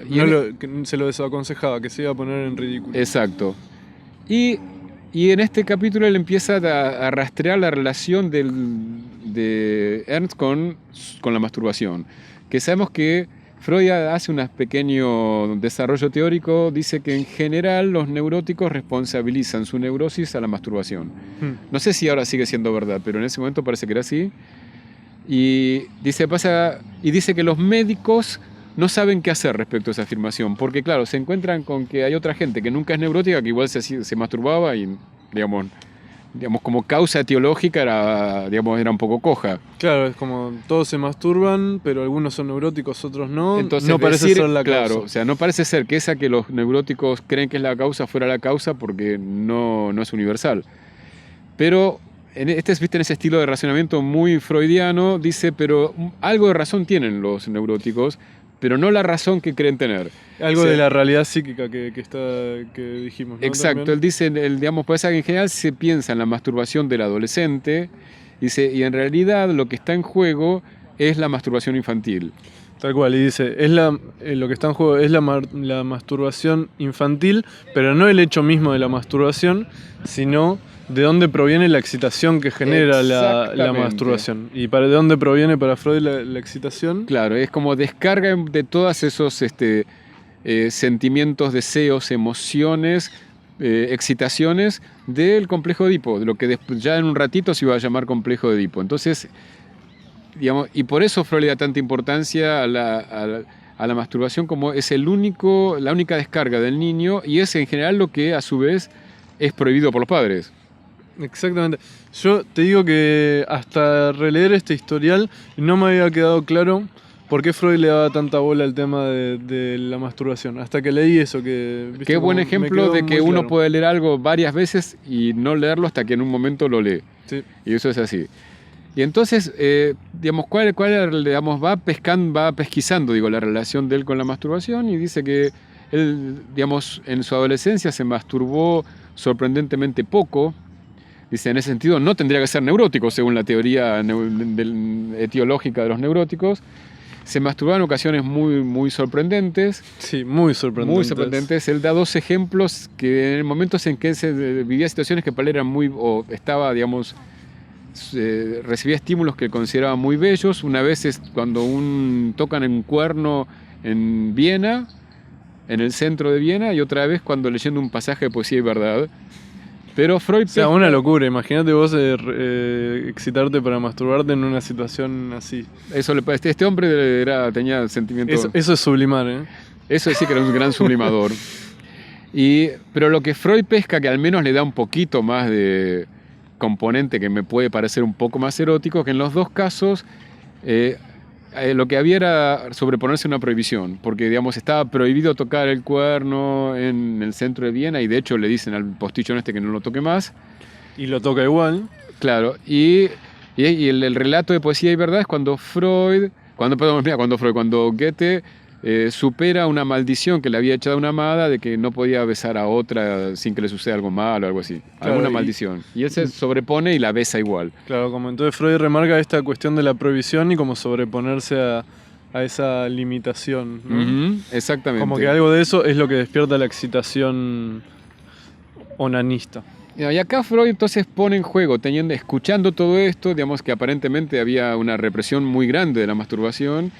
A: que se lo desaconsejaba, que se iba a poner en ridículo.
B: Exacto. Y en este capítulo él empieza a rastrear la relación de Ernst con la masturbación. Que sabemos que Freud hace un pequeño desarrollo teórico, dice que en general los neuróticos responsabilizan su neurosis a la masturbación. No sé si ahora sigue siendo verdad, pero en ese momento parece que era así. Y dice que los médicos no saben qué hacer respecto a esa afirmación, porque claro, se encuentran con que hay otra gente que nunca es neurótica, que igual se masturbaba y, digamos, como causa etiológica era un poco coja.
A: Claro, es como todos se masturban, pero algunos son neuróticos, otros no.
B: Entonces,
A: no parece ser la causa.
B: Claro, o sea, no parece ser que esa que los neuróticos creen que es la causa fuera la causa, porque no es universal. Pero viste, en ese estilo de razonamiento muy freudiano, dice, pero algo de razón tienen los neuróticos, pero no la razón que creen tener.
A: Algo de la realidad psíquica que dijimos, ¿no?
B: Exacto,
A: También.
B: él dice, digamos, puede ser que en general se piensa en la masturbación del adolescente, dice, y en realidad lo que está en juego es la masturbación infantil.
A: Tal cual, y dice, lo que está en juego es la masturbación infantil, pero no el hecho mismo de la masturbación, sino de dónde proviene la excitación que genera la
B: Exactamente.
A: masturbación. ¿Y de dónde proviene para Freud la excitación?
B: Claro, es como descarga de todos esos sentimientos, deseos, emociones, excitaciones del complejo de Edipo, de lo que ya en un ratito se iba a llamar complejo de Edipo. Entonces, digamos, y por eso Freud le da tanta importancia a la masturbación, como es la única descarga del niño, y es en general lo que a su vez es prohibido por los padres.
A: Exactamente. Yo te digo que hasta releer este historial no me había quedado claro por qué Freud le daba tanta bola al tema de la masturbación. Hasta que leí eso que... ¿viste?
B: Qué buen
A: Me
B: ejemplo
A: quedó
B: de que
A: muy
B: uno
A: claro.
B: puede leer algo varias veces y no leerlo hasta que en un momento lo lee.
A: Sí.
B: Y eso es así. Y entonces, digamos, digamos, va pesquisando, digo, la relación de él con la masturbación, y dice que él, digamos, en su adolescencia se masturbó sorprendentemente poco. Dice, en ese sentido no tendría que ser neurótico, según la teoría etiológica de los neuróticos. Se masturbaba en ocasiones muy, muy sorprendentes.
A: Sí, muy sorprendente.
B: Muy sorprendentes. Él da 2 ejemplos que en momentos en que se vivía situaciones que para él eran o estaba, digamos, recibía estímulos que él consideraba muy bellos. Una vez es cuando tocan en un cuerno en Viena, en el centro de Viena, y otra vez cuando leyendo un pasaje de Poesía y Verdad. Pero Freud...
A: O sea, una locura. Imagínate vos excitarte para masturbarte en una situación así.
B: Eso este hombre tenía sentimientos...
A: Eso es sublimar, ¿eh?
B: Eso sí que era un gran sublimador. Pero lo que Freud pesca, que al menos le da un poquito más de componente que me puede parecer un poco más erótico, que en los 2 casos lo que había era sobreponerse a una prohibición, porque, digamos, estaba prohibido tocar el cuerno en el centro de Viena, y de hecho le dicen al postichón que no lo toque más.
A: Y lo toca igual.
B: Claro, y el relato de Poesía y Verdad es cuando cuando Goethe supera una maldición que le había echado una amada de que no podía besar a otra sin que le suceda algo malo o algo así.
A: Claro,
B: alguna maldición. Y él se sobrepone y la besa igual.
A: Claro, como entonces Freud remarca esta cuestión de la prohibición y como sobreponerse a esa limitación, ¿no?
B: Uh-huh, exactamente.
A: Como que algo de eso es lo que despierta la excitación onanista.
B: Y acá Freud entonces pone en juego, escuchando todo esto, digamos que aparentemente había una represión muy grande de la masturbación,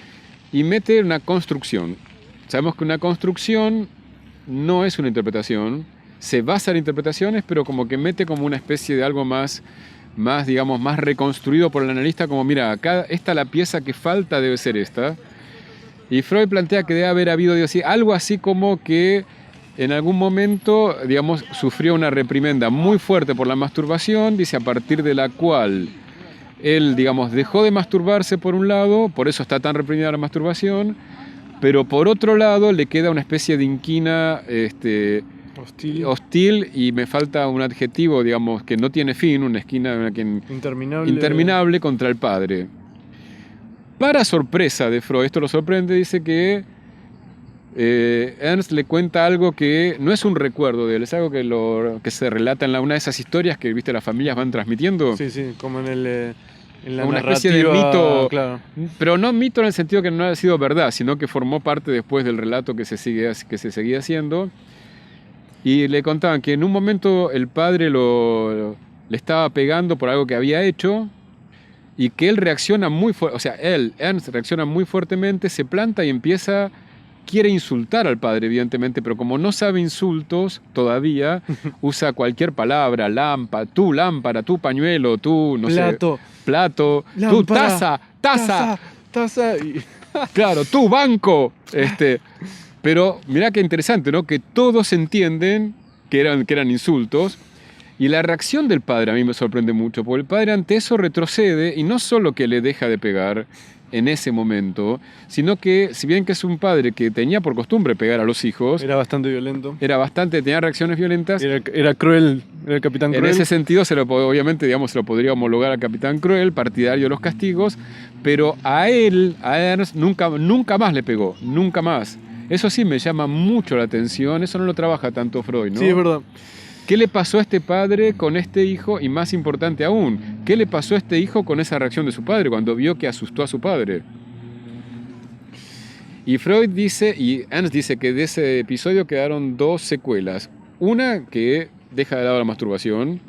B: y mete una construcción. Sabemos que una construcción no es una interpretación, se basa en interpretaciones, pero como que mete como una especie de algo más digamos, más reconstruido por el analista, como mira, acá la pieza que falta debe ser esta. Y Freud plantea que debe haber habido, digo, algo así como que en algún momento, digamos, sufrió una reprimenda muy fuerte por la masturbación, dice, a partir de la cual él, digamos, dejó de masturbarse por un lado, por eso está tan reprimida la masturbación, pero por otro lado le queda una especie de inquina hostil, y me falta un adjetivo, digamos, que no tiene fin, una esquina interminable contra el padre. Para sorpresa de Freud, esto lo sorprende, dice que Ernst le cuenta algo que no es un recuerdo de él, es algo que se relata en una de esas historias que, viste, las familias van transmitiendo.
A: Sí, como en la
B: una
A: narrativa,
B: especie de mito,
A: claro.
B: Pero no mito en el sentido que no ha sido verdad, sino que formó parte después del relato que se seguía haciendo. Y le contaban que en un momento el padre le estaba pegando por algo que había hecho, y que él reacciona muy fuerte, o sea, Ernst reacciona muy fuertemente, se planta y quiere insultar al padre, evidentemente, pero como no sabe insultos todavía, usa cualquier palabra, lámpara, tu pañuelo, tu, no
A: plato,
B: sé, plato,
A: lámpara,
B: tu taza.
A: Y...
B: Claro, tu banco. Pero mirá qué interesante, ¿no? Que todos entienden que eran insultos. Y la reacción del padre a mí me sorprende mucho, porque el padre ante eso retrocede, y no solo que le deja de pegar en ese momento, sino que, si bien que es un padre que tenía por costumbre pegar a los hijos,
A: era bastante violento.
B: tenía reacciones violentas.
A: Era cruel El Capitán
B: En
A: Cruel.
B: ese sentido, obviamente, digamos, se lo podría homologar al Capitán Cruel, partidario de los castigos, pero a Ernst, nunca más le pegó, nunca más. Eso sí me llama mucho la atención, eso no lo trabaja tanto Freud, ¿no?
A: Sí, es verdad.
B: ¿Qué le pasó a este padre con este hijo? Y más importante aún, ¿qué le pasó a este hijo con esa reacción de su padre cuando vio que asustó a su padre? Y Freud dice, y Ernst dice que de ese episodio quedaron 2 secuelas. Una que deja de lado la masturbación,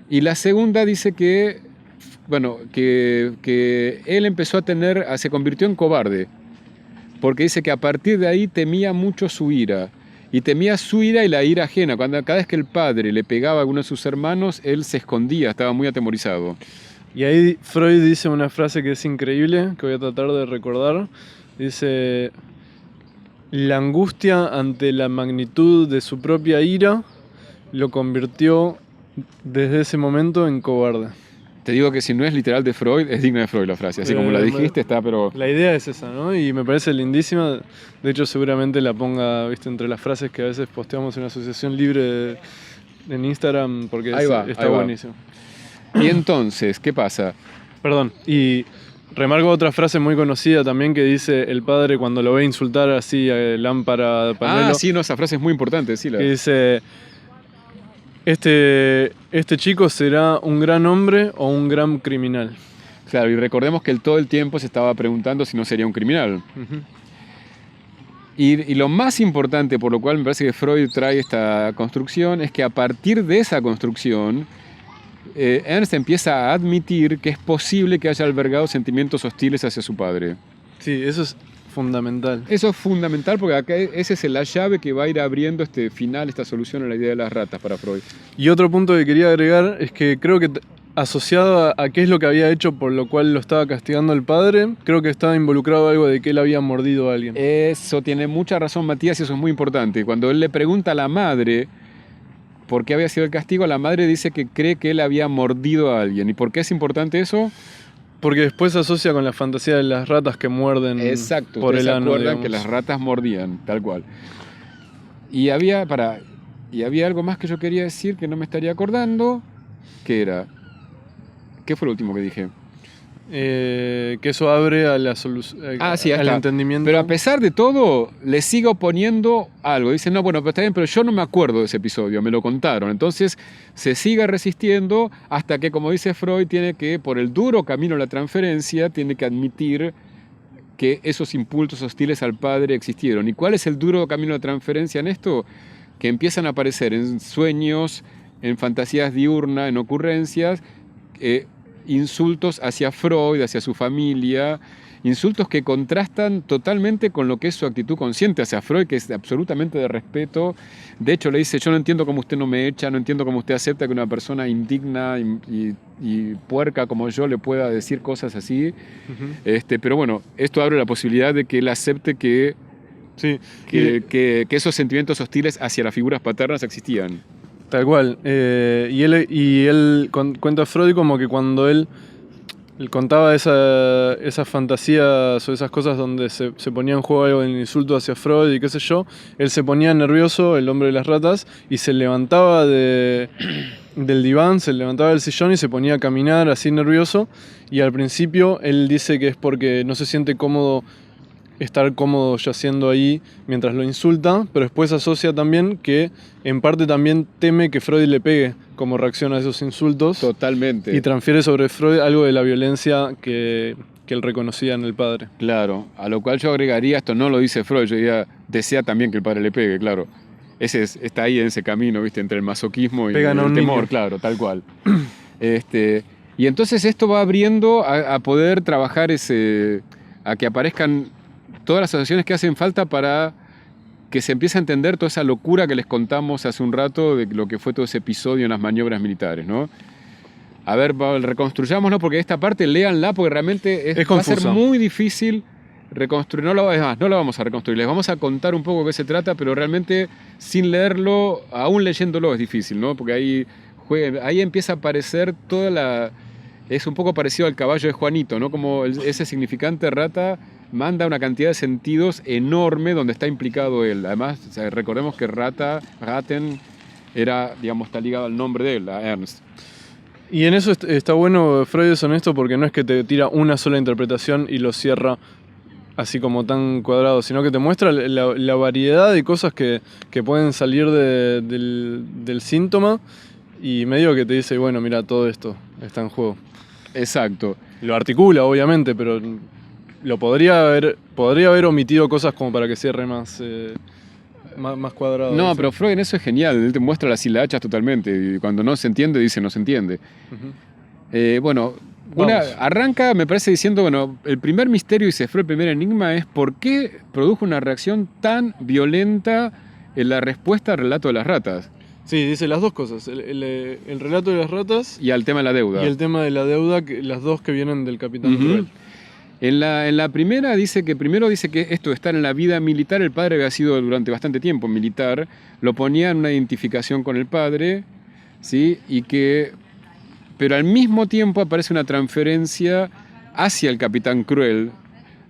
B: y la segunda dice que, bueno, que él empezó se convirtió en cobarde, porque dice que a partir de ahí temía mucho su ira, y temía su ira y la ira ajena. Cada vez que el padre le pegaba a alguno de sus hermanos, él se escondía, estaba muy atemorizado.
A: Y ahí Freud dice una frase que es increíble, que voy a tratar de recordar. Dice, la angustia ante la magnitud de su propia ira lo convirtió desde ese momento en cobarde.
B: Te digo que si no es literal de Freud, es digna de Freud la frase. Así como la dijiste, está, pero...
A: La idea es esa, ¿no? Y me parece lindísima. De hecho, seguramente la ponga, viste, entre las frases que a veces posteamos en la Asociación Libre en Instagram, porque está buenísimo.
B: Y entonces, ¿qué pasa?
A: Perdón, y remarco otra frase muy conocida también que dice el padre cuando lo ve insultar así a lámpara, pañuelo.
B: Ah, sí, no, esa frase es muy importante, sí.
A: Que dice... Este chico será un gran hombre o un gran criminal.
B: Claro, y recordemos que él todo el tiempo se estaba preguntando si no sería un criminal.
A: Uh-huh.
B: Y lo más importante, por lo cual me parece que Freud trae esta construcción, es que a partir de esa construcción, Ernst empieza a admitir que es posible que haya albergado sentimientos hostiles hacia su padre.
A: Sí, eso es fundamental.
B: Eso es fundamental porque acá esa es la llave que va a ir abriendo este final, esta solución a la idea de las ratas para Freud.
A: Y otro punto que quería agregar es que creo que asociado a qué es lo que había hecho por lo cual lo estaba castigando el padre, creo que estaba involucrado algo de que él había mordido a alguien.
B: Eso tiene mucha razón Matías y eso es muy importante. Cuando él le pregunta a la madre por qué había sido el castigo, la madre dice que cree que él había mordido a alguien. ¿Y por qué es importante eso?
A: Porque después se asocia con la fantasía de las ratas que muerden.
B: Exacto,
A: por el ano.
B: ¿Se acuerdan
A: Digamos.
B: Que las ratas mordían, tal cual? Y había algo más que yo quería decir que no me estaría acordando, que era... ¿Qué fue lo último que dije?
A: Que eso abre a la al entendimiento.
B: Pero a pesar de todo, le sigue oponiendo algo. Dice, no, bueno, pero está bien, pero yo no me acuerdo de ese episodio, me lo contaron. Entonces se sigue resistiendo hasta que, como dice Freud, tiene que, por el duro camino de la transferencia, tiene que admitir que esos impulsos hostiles al padre existieron. ¿Y cuál es el duro camino de transferencia en esto? Que empiezan a aparecer en sueños, en fantasías diurnas, en ocurrencias, insultos hacia Freud, hacia su familia, insultos que contrastan totalmente con lo que es su actitud consciente hacia Freud, que es absolutamente de respeto. De hecho, le dice, yo no entiendo cómo usted no me echa, no entiendo cómo usted acepta que una persona indigna y puerca como yo le pueda decir cosas así. Uh-huh. Pero bueno, esto abre la posibilidad de que él acepte que esos sentimientos hostiles hacia las figuras paternas existían.
A: Tal cual. Y él cuenta a Freud como que cuando él contaba esas fantasías o esas cosas donde se ponía en juego algo del insulto hacia Freud y qué sé yo, él se ponía nervioso, el hombre de las ratas, y se levantaba del diván, se levantaba del sillón y se ponía a caminar así nervioso. Y al principio él dice que es porque no se siente estar cómodo yaciendo ahí mientras lo insulta, pero después asocia también que en parte también teme que Freud le pegue como reacción a esos insultos.
B: Totalmente.
A: Y transfiere sobre Freud algo de la violencia que él reconocía en el padre.
B: Claro, a lo cual yo agregaría, esto no lo dice Freud, yo diría, desea también que el padre le pegue, claro. Está ahí en ese camino, ¿viste? Entre el masoquismo y el temor, niño. Claro, tal cual. Y entonces esto va abriendo a poder trabajar a que aparezcan todas las asociaciones que hacen falta para que se empiece a entender toda esa locura que les contamos hace un rato de lo que fue todo ese episodio en las maniobras militares, ¿no? A ver, reconstruyámoslo, porque esta parte léanla, porque realmente va a ser muy difícil reconstruir. No la vamos a reconstruir, les vamos a contar un poco de qué se trata, pero realmente sin leerlo, aún leyéndolo es difícil, ¿no? Porque ahí empieza a aparecer es un poco parecido al caballo de Juanito, ¿no? Como ese significante rata manda una cantidad de sentidos enorme donde está implicado él. Además, recordemos que raten era, digamos, está ligado al nombre de él, a Ernst.
A: Y en eso está bueno, Freud es honesto porque no es que te tira una sola interpretación y lo cierra así como tan cuadrado, sino que te muestra la variedad de cosas que pueden salir del síntoma y medio que te dice, bueno, mira, todo esto está en juego.
B: Exacto.
A: Lo articula, obviamente, pero lo podría haber omitido cosas como para que cierre más cuadrado.
B: No,
A: eso.
B: pero Freud en eso es genial, él te muestra las hilachas totalmente, y cuando no se entiende, dice no se entiende. Bueno, arranca, me parece, diciendo, bueno, el primer misterio y se fue el primer enigma es por qué produjo una reacción tan violenta en la respuesta al relato de las ratas.
A: Sí, dice las dos cosas, el relato de las ratas
B: Y al tema de la deuda.
A: y el tema de la deuda, las dos que vienen del Capitán Cruel.
B: En la primera dice que esto de estar en la vida militar, el padre había sido durante bastante tiempo militar, lo ponía en una identificación con el padre, ¿sí? Pero al mismo tiempo aparece una transferencia hacia el Capitán Cruel,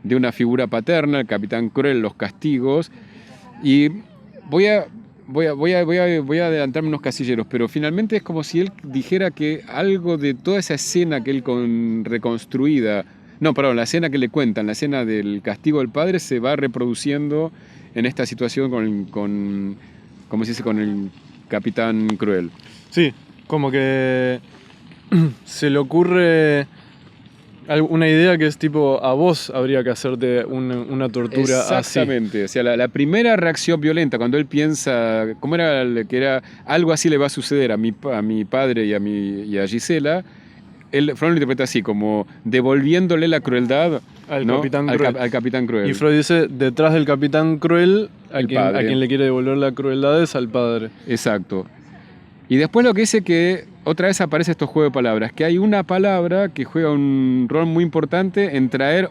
B: de una figura paterna, el Capitán Cruel, los castigos, y voy a adelantarme unos casilleros, pero finalmente es como si él dijera que algo de toda esa escena que él reconstruida, la escena que le cuentan, la escena del castigo del padre, se va reproduciendo en esta situación ¿cómo se dice? Con el Capitán Cruel.
A: Sí, como que se le ocurre una idea que es tipo, a vos habría que hacerte una tortura así.
B: Exactamente, o sea, la primera reacción violenta, cuando él piensa, ¿cómo era? Que era algo así le va a suceder a mi padre y a Gisela. Freud lo interpreta así, como devolviéndole la crueldad
A: al Capitán Cruel.
B: Y
A: Freud dice, detrás del Capitán Cruel, a quien le quiere devolver la crueldad es al padre.
B: Exacto. Y después lo que dice que otra vez aparece estos juegos de palabras, que hay una palabra que juega un rol muy importante en traer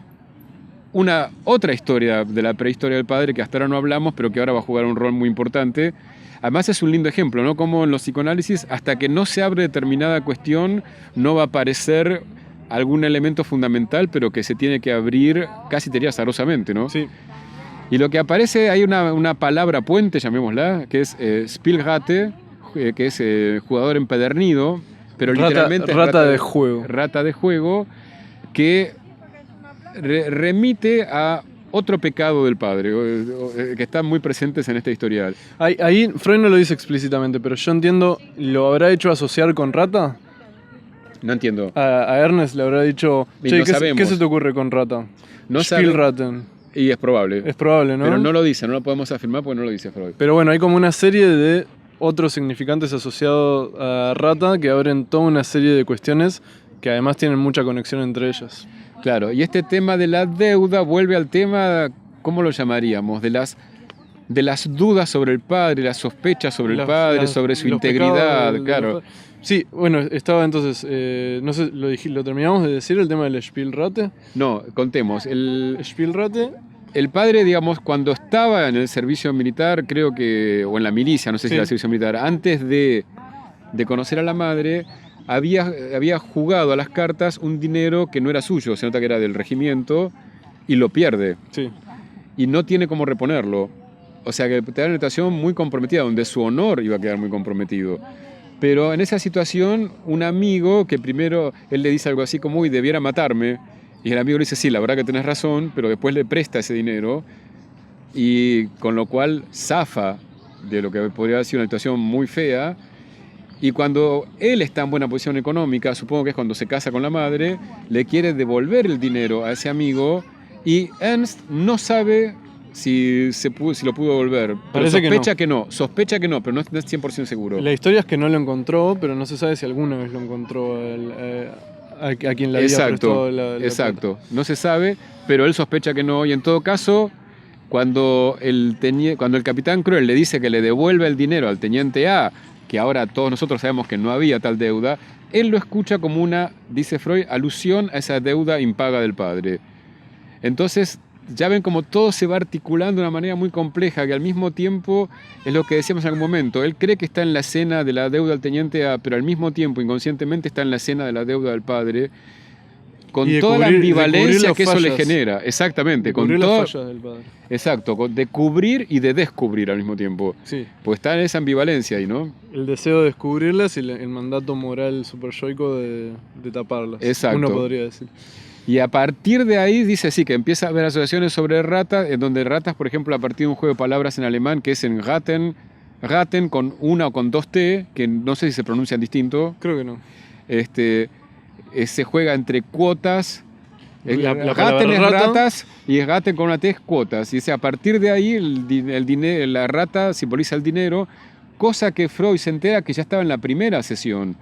B: otra historia de la prehistoria del padre que hasta ahora no hablamos, pero que ahora va a jugar un rol muy importante. Además es un lindo ejemplo, ¿no? Como en los psicoanálisis, hasta que no se abre determinada cuestión, no va a aparecer algún elemento fundamental, pero que se tiene que abrir casi te diría azarosamente, ¿no?
A: Sí.
B: Y lo que aparece, hay una palabra puente, llamémosla, que es Spielratte, que es jugador empedernido, pero literalmente
A: rata de juego.
B: Rata de juego, que remite a otro pecado del padre, que están muy presentes en este historial.
A: Ahí Freud no lo dice explícitamente, pero yo entiendo, ¿lo habrá hecho asociar con rata?
B: No entiendo.
A: A Ernest le habrá dicho, che,
B: no sabemos.
A: ¿Qué se te ocurre con rata?
B: No
A: Spielratten.
B: Y es probable.
A: Es probable, ¿no?
B: Pero no lo dice, no lo podemos afirmar porque no lo dice Freud.
A: Pero bueno, hay como una serie de otros significantes asociados a rata que abren toda una serie de cuestiones que además tienen mucha conexión entre ellas.
B: Claro, y este tema de la deuda vuelve al tema, ¿cómo lo llamaríamos? De las dudas sobre el padre, las sospechas sobre el padre, sobre su integridad, claro.
A: Sí, bueno, estaba entonces, no sé, ¿lo terminamos de decir el tema del Spielratte?
B: No, contemos. El
A: Spielratte.
B: El padre, digamos, cuando estaba en el servicio militar, creo que, o en la milicia, no sé si era el servicio militar, antes de conocer a la madre, había jugado a las cartas un dinero que no era suyo, se nota que era del regimiento, y lo pierde.
A: Sí.
B: Y no tiene cómo reponerlo. O sea que te da una situación muy comprometida, donde su honor iba a quedar muy comprometido. Pero en esa situación, un amigo que primero, él le dice algo así como, uy, debiera matarme, y el amigo le dice, sí, la verdad que tenés razón, pero después le presta ese dinero, y con lo cual zafa de lo que podría haber sido una situación muy fea. Y cuando él está en buena posición económica, supongo que es cuando se casa con la madre, le quiere devolver el dinero a ese amigo, y Ernst no sabe si lo pudo devolver. Pero sospecha que no, pero no es 100% seguro.
A: La historia es que no lo encontró, pero no se sabe si alguna vez lo encontró a quien le había prestado la
B: Exacto, plata. No se sabe, pero él sospecha que no, y en todo caso, cuando el Capitán Cruel le dice que le devuelve el dinero al teniente A, que ahora todos nosotros sabemos que no había tal deuda, él lo escucha como una, dice Freud, alusión a esa deuda impaga del padre. Entonces, ya ven como todo se va articulando de una manera muy compleja, que al mismo tiempo es lo que decíamos en algún momento. Él cree que está en la escena de la deuda del teniente A, pero al mismo tiempo, inconscientemente, está en la escena de la deuda del padre. con
A: Y de
B: toda la
A: cubrir- de
B: ambivalencia
A: cubrir las
B: que eso le
A: fallas.
B: genera. Exactamente.
A: De
B: Con
A: cubrir
B: todo,
A: las fallas del padre.
B: exacto, de cubrir y de descubrir al mismo tiempo.
A: Sí.
B: Pues está en esa ambivalencia ahí, ¿no?
A: El deseo de descubrirlas y el mandato moral superyoico de taparlas.
B: Exacto.
A: Uno podría decir.
B: Y a partir de ahí dice sí que empieza a haber asociaciones sobre ratas, en donde ratas, por ejemplo, a partir de un juego de palabras en alemán que es en Ratten con una o con dos T, que no sé si se pronuncian distinto,
A: Creo que no.
B: se juega entre cuotas.
A: La
B: Ratten
A: palabra
B: es
A: rata.
B: ratas y Ratten con una T es cuotas. Y dice, a partir de ahí la rata simboliza el dinero, cosa que Freud se entera que ya estaba en la primera sesión.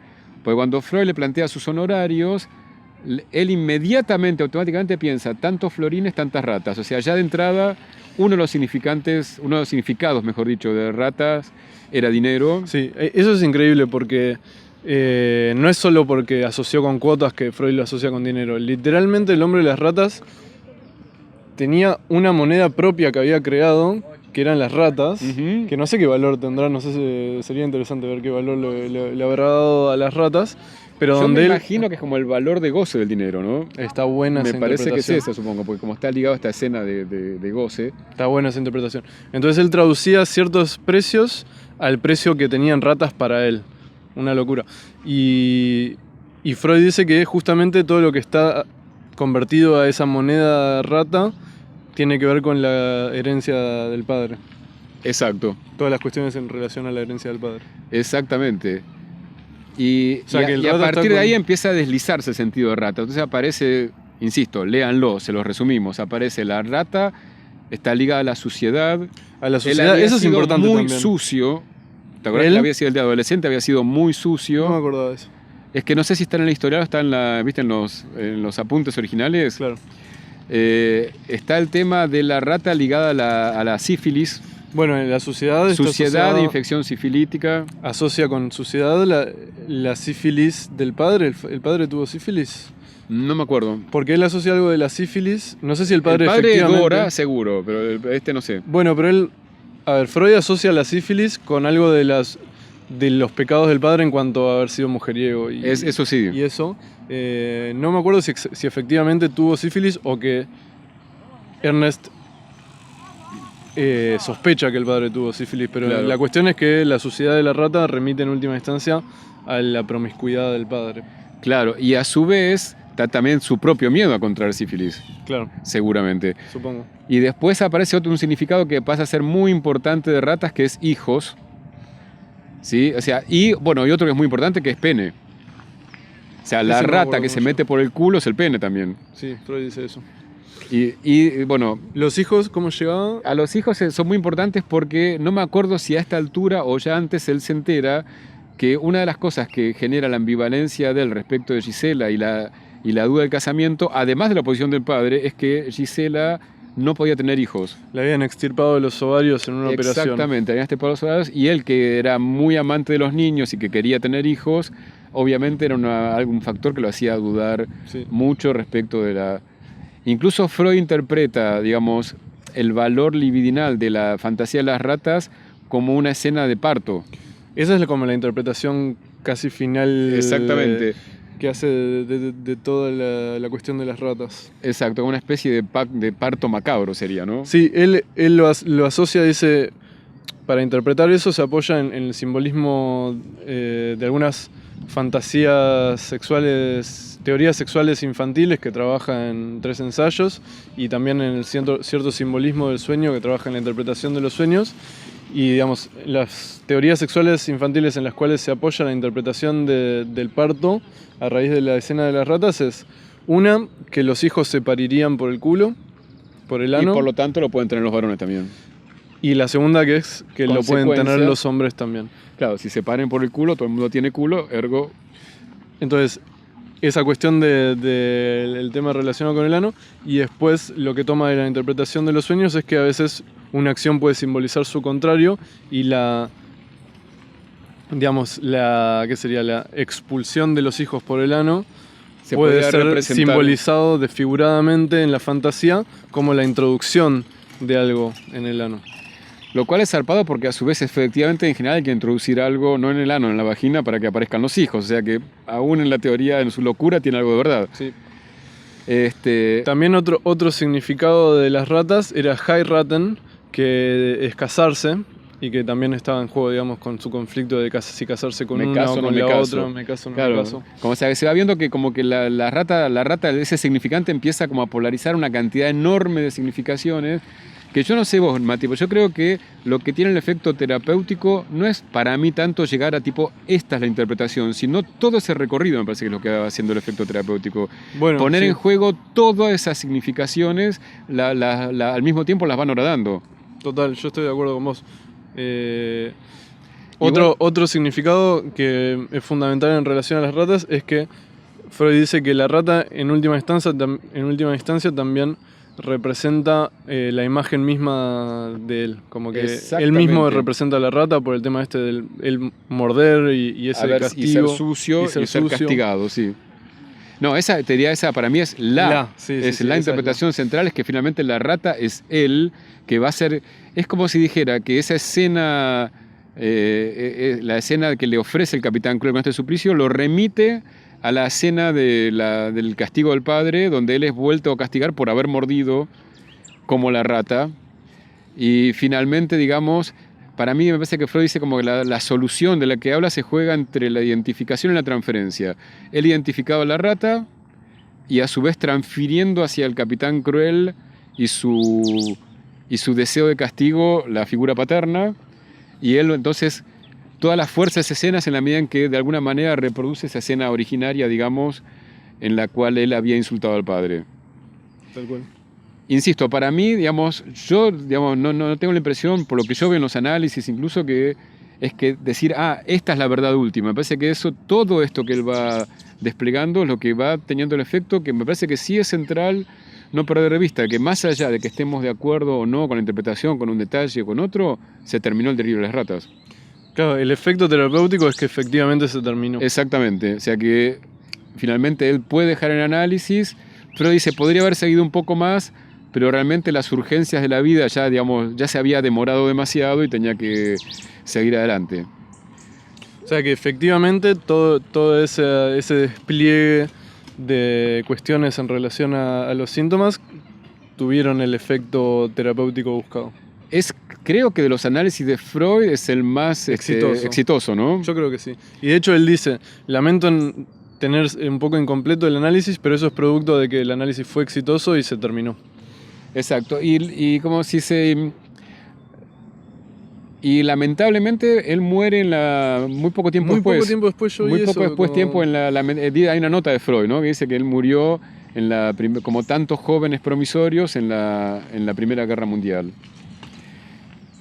B: Porque cuando Freud le plantea sus honorarios, él inmediatamente, automáticamente piensa, tantos florines, tantas ratas. O sea, ya de entrada, uno de los significados, mejor dicho, de ratas era dinero.
A: Sí, eso es increíble porque no es solo porque asoció con cuotas que Freud lo asocia con dinero. Literalmente el hombre de las ratas tenía una moneda propia que había creado, que eran las ratas,
B: Ujú.
A: que no sé qué valor tendrá, no sé si sería interesante ver qué valor le habrá dado a las ratas, pero
B: Yo
A: donde
B: me
A: él...
B: imagino que es como el valor de goce del dinero, ¿no?
A: Está buena
B: Me
A: esa
B: parece que es
A: interpretación.
B: eso, supongo, porque como está ligado a esta escena de goce.
A: Está buena esa interpretación. Entonces él traducía ciertos precios al precio que tenían ratas para él. Una locura. Y Freud dice que justamente todo lo que está convertido a esa moneda rata tiene que ver con la herencia del padre.
B: Exacto,
A: Todas las cuestiones en relación a la herencia del padre.
B: exactamente. Y,
A: O sea, que el
B: y a
A: rata está
B: partir de ahí
A: con-
B: empieza a deslizarse el sentido de rata. Entonces aparece, insisto, léanlo, se los resumimos, aparece la rata, está ligada a la suciedad.
A: A la
B: Él
A: sociedad,
B: había
A: eso es
B: sido
A: importante
B: muy
A: también.
B: sucio. ¿Te acuerdas
A: ¿Él?
B: que había sido el de adolescente? Había sido muy sucio.
A: No me acordaba de eso.
B: Es que no sé si está en la historia o está en la, ¿viste? En los apuntes originales.
A: Claro.
B: Está el tema de la rata ligada a la sífilis,
A: Bueno, en la suciedad está
B: suciedad,
A: asociado-
B: infección sifilítica.
A: asocia con suciedad la sífilis del padre. ¿El padre tuvo sífilis?
B: No me acuerdo.
A: Porque él asocia algo de la sífilis. No sé si el padre,
B: El padre
A: efectivamente...
B: Dora, seguro, pero este no sé.
A: Bueno, pero él... A ver, Freud asocia la sífilis con algo de los pecados del padre en cuanto a haber sido mujeriego.
B: Eso sí.
A: Y eso. No me acuerdo si efectivamente tuvo sífilis o que Ernest sospecha que el padre tuvo sífilis. Pero
B: Claro.
A: la cuestión es que la suciedad de la rata remite en última instancia a la promiscuidad del padre.
B: Claro, y a su vez está también su propio miedo a contraer sífilis,
A: Claro,
B: seguramente.
A: supongo.
B: Y después aparece un significado que pasa a ser muy importante de ratas, que es hijos. ¿Sí? O sea, y otro que es muy importante, que es pene. O sea, la
A: Ese no me
B: rata
A: acuerdo
B: que se
A: mucho.
B: mete por el culo es el pene también.
A: Sí, Freud dice eso.
B: Y bueno,
A: ¿Los hijos cómo llegaban?
B: a los hijos son muy importantes porque no me acuerdo si a esta altura o ya antes él se entera que una de las cosas que genera la ambivalencia de él respecto de Gisela y la duda del casamiento, además de la posición del padre, es que Gisela no podía tener hijos.
A: Le habían extirpado de los ovarios en una operación.
B: Exactamente, había este Pablo Solares, y él, que era muy amante de los niños y que quería tener hijos, obviamente era algún factor que lo hacía dudar
A: Sí.
B: mucho respecto de la... Incluso Freud interpreta, digamos, el valor libidinal de la fantasía de las ratas como una escena de parto.
A: Esa es como la interpretación casi final
B: Exactamente.
A: que hace de toda la cuestión de las ratas.
B: Exacto, una especie de parto macabro sería, ¿no?
A: Sí, él lo asocia, dice, para interpretar eso se apoya en el simbolismo de algunas fantasías sexuales, teorías sexuales infantiles que trabaja en 3 ensayos y también en el cierto simbolismo del sueño que trabaja en la interpretación de los sueños. Y digamos, las teorías sexuales infantiles en las cuales se apoya la interpretación del parto a raíz de la escena de las ratas es una, que los hijos se parirían por el culo, por el
B: Y
A: ano,
B: por lo tanto lo pueden tener los varones también.
A: y la segunda que es que lo pueden tener
B: Consecuencia.
A: los hombres también.
B: Claro, si se paren por el culo, todo el mundo tiene culo, ergo...
A: Entonces, esa cuestión del tema relacionado con el ano, y después lo que toma de la interpretación de los sueños es que a veces una acción puede simbolizar su contrario y ¿qué sería? La expulsión de los hijos por el ano
B: Se
A: puede
B: podría
A: ser
B: representar-
A: simbolizado desfiguradamente en la fantasía como la introducción de algo en el ano.
B: Lo cual es zarpado porque a su vez efectivamente en general hay que introducir algo, no en el ano, en la vagina, para que aparezcan los hijos. O sea que aún en la teoría, en su locura, tiene algo de verdad.
A: Sí. También otro significado de las ratas era heiraten, que es casarse, y que también estaba en juego, digamos, con su conflicto de si casarse con una o con la otra, me caso o no
B: claro,
A: me caso.
B: Como se va viendo que como que la rata, ese significante empieza como a polarizar una cantidad enorme de significaciones, que yo no sé vos, Mati, pero yo creo que lo que tiene el efecto terapéutico no es para mí tanto llegar a tipo, esta es la interpretación, sino todo ese recorrido me parece que es lo que va haciendo el efecto terapéutico.
A: Bueno,
B: poner
A: sí.
B: en juego todas esas significaciones, al mismo tiempo las van horadando.
A: Total, yo estoy de acuerdo con vos. Otro significado que es fundamental en relación a las ratas es que Freud dice que la rata en última instancia también representa la imagen misma de él, como que él mismo representa a la rata por el tema del el morder y ese castigo.
B: Y ser sucio y ser castigado, sí. No, esa para mí es la interpretación central, es que finalmente la rata es él, que va a ser, es como si dijera que esa escena, la escena que le ofrece el Capitán Cruel con este suplicio, lo remite a la escena del castigo del padre, donde él es vuelto a castigar por haber mordido como la rata. Y finalmente, digamos, para mí me parece que Freud dice como que la solución de la que habla se juega entre la identificación y la transferencia. Él identificaba a la rata y a su vez transfiriendo hacia el Capitán Cruel y su deseo de castigo la figura paterna. Y él entonces toda la fuerza de esa escena es en la medida en que de alguna manera reproduce esa escena originaria, digamos, en la cual él había insultado al padre.
A: Tal cual.
B: Insisto, para mí, digamos, yo no tengo la impresión, por lo que yo veo en los análisis, incluso que es que decir, esta es la verdad última. Me parece que todo esto que él va desplegando es lo que va teniendo el efecto que me parece que sí es central no perder de vista, que más allá de que estemos de acuerdo o no con la interpretación, con un detalle o con otro, se terminó el delirio de las ratas.
A: Claro, el efecto terapéutico es que efectivamente se terminó.
B: Exactamente, o sea que finalmente él puede dejar el análisis, pero dice, podría haber seguido un poco más, pero realmente las urgencias de la vida ya se había demorado demasiado y tenía que seguir adelante.
A: O sea que efectivamente todo ese despliegue de cuestiones en relación a los síntomas tuvieron el efecto terapéutico buscado.
B: Creo que de los análisis de Freud es el más exitoso, ¿no?
A: Yo creo que sí. Y de hecho él dice, lamento tener un poco incompleto el análisis, pero eso es producto de que el análisis fue exitoso y se terminó.
B: Exacto. Y como si y lamentablemente él muere muy poco tiempo después.
A: Muy poco tiempo después yo
B: Muy poco después tiempo hay una nota de Freud, ¿no? Que dice que él murió como tantos jóvenes promisorios en la Primera Guerra Mundial.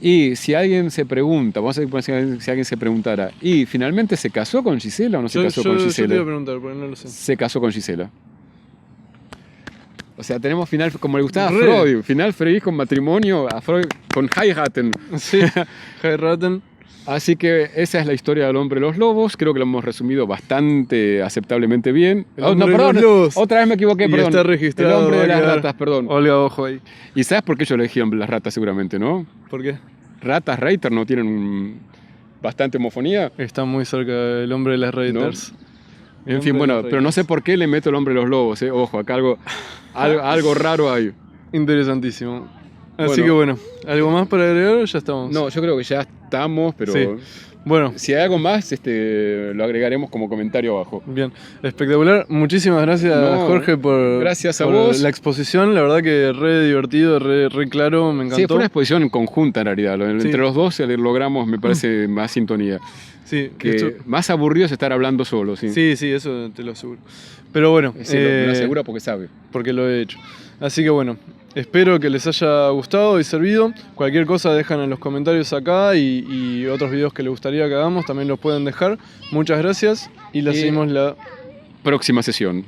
B: Y si alguien se pregunta, vamos a ver si alguien se preguntara, ¿y finalmente se casó con Gisela o no se casó con Gisela?
A: Yo te iba a preguntar, porque no lo sé.
B: Se casó con Gisela. O sea, tenemos final, como le gustaba a Freud, final feliz con matrimonio, a Freud con heiraten.
A: Sí, heiraten.
B: Así que esa es la historia del hombre de los lobos. Creo que lo hemos resumido bastante aceptablemente bien.
A: Perdón,
B: otra vez me equivoqué, perdón.
A: Está registrado.
B: El hombre de las ratas, perdón.
A: Olga, ojo ahí.
B: ¿Y sabes por qué yo elegí las ratas seguramente, no?
A: ¿Por qué?
B: Ratas Reiter no tienen bastante homofonía.
A: Está muy cerca del hombre de las Reiters.
B: ¿No? En fin, bueno, pero no sé por qué le meto el hombre de los lobos, ¿eh? Ojo, acá algo raro hay.
A: Interesantísimo. Así que bueno, ¿algo más para agregar o ya estamos?
B: No, yo creo que ya estamos, pero
A: sí. Bueno,
B: si hay algo más, lo agregaremos como comentario abajo.
A: Bien, espectacular. Muchísimas gracias, Jorge,
B: gracias a vos.
A: La exposición. La verdad que re divertido, re claro, me encantó.
B: Sí, fue una exposición conjunta en realidad. Entre los dos logramos, me parece, más sintonía.
A: Sí,
B: más aburrido es estar hablando solo. Sí,
A: eso te lo aseguro. Pero bueno,
B: me lo aseguro porque sabe.
A: Porque lo he hecho. Así que bueno, espero que les haya gustado y servido. Cualquier cosa dejan en los comentarios acá y otros videos que les gustaría que hagamos también los pueden dejar. Muchas gracias y seguimos la
B: próxima sesión.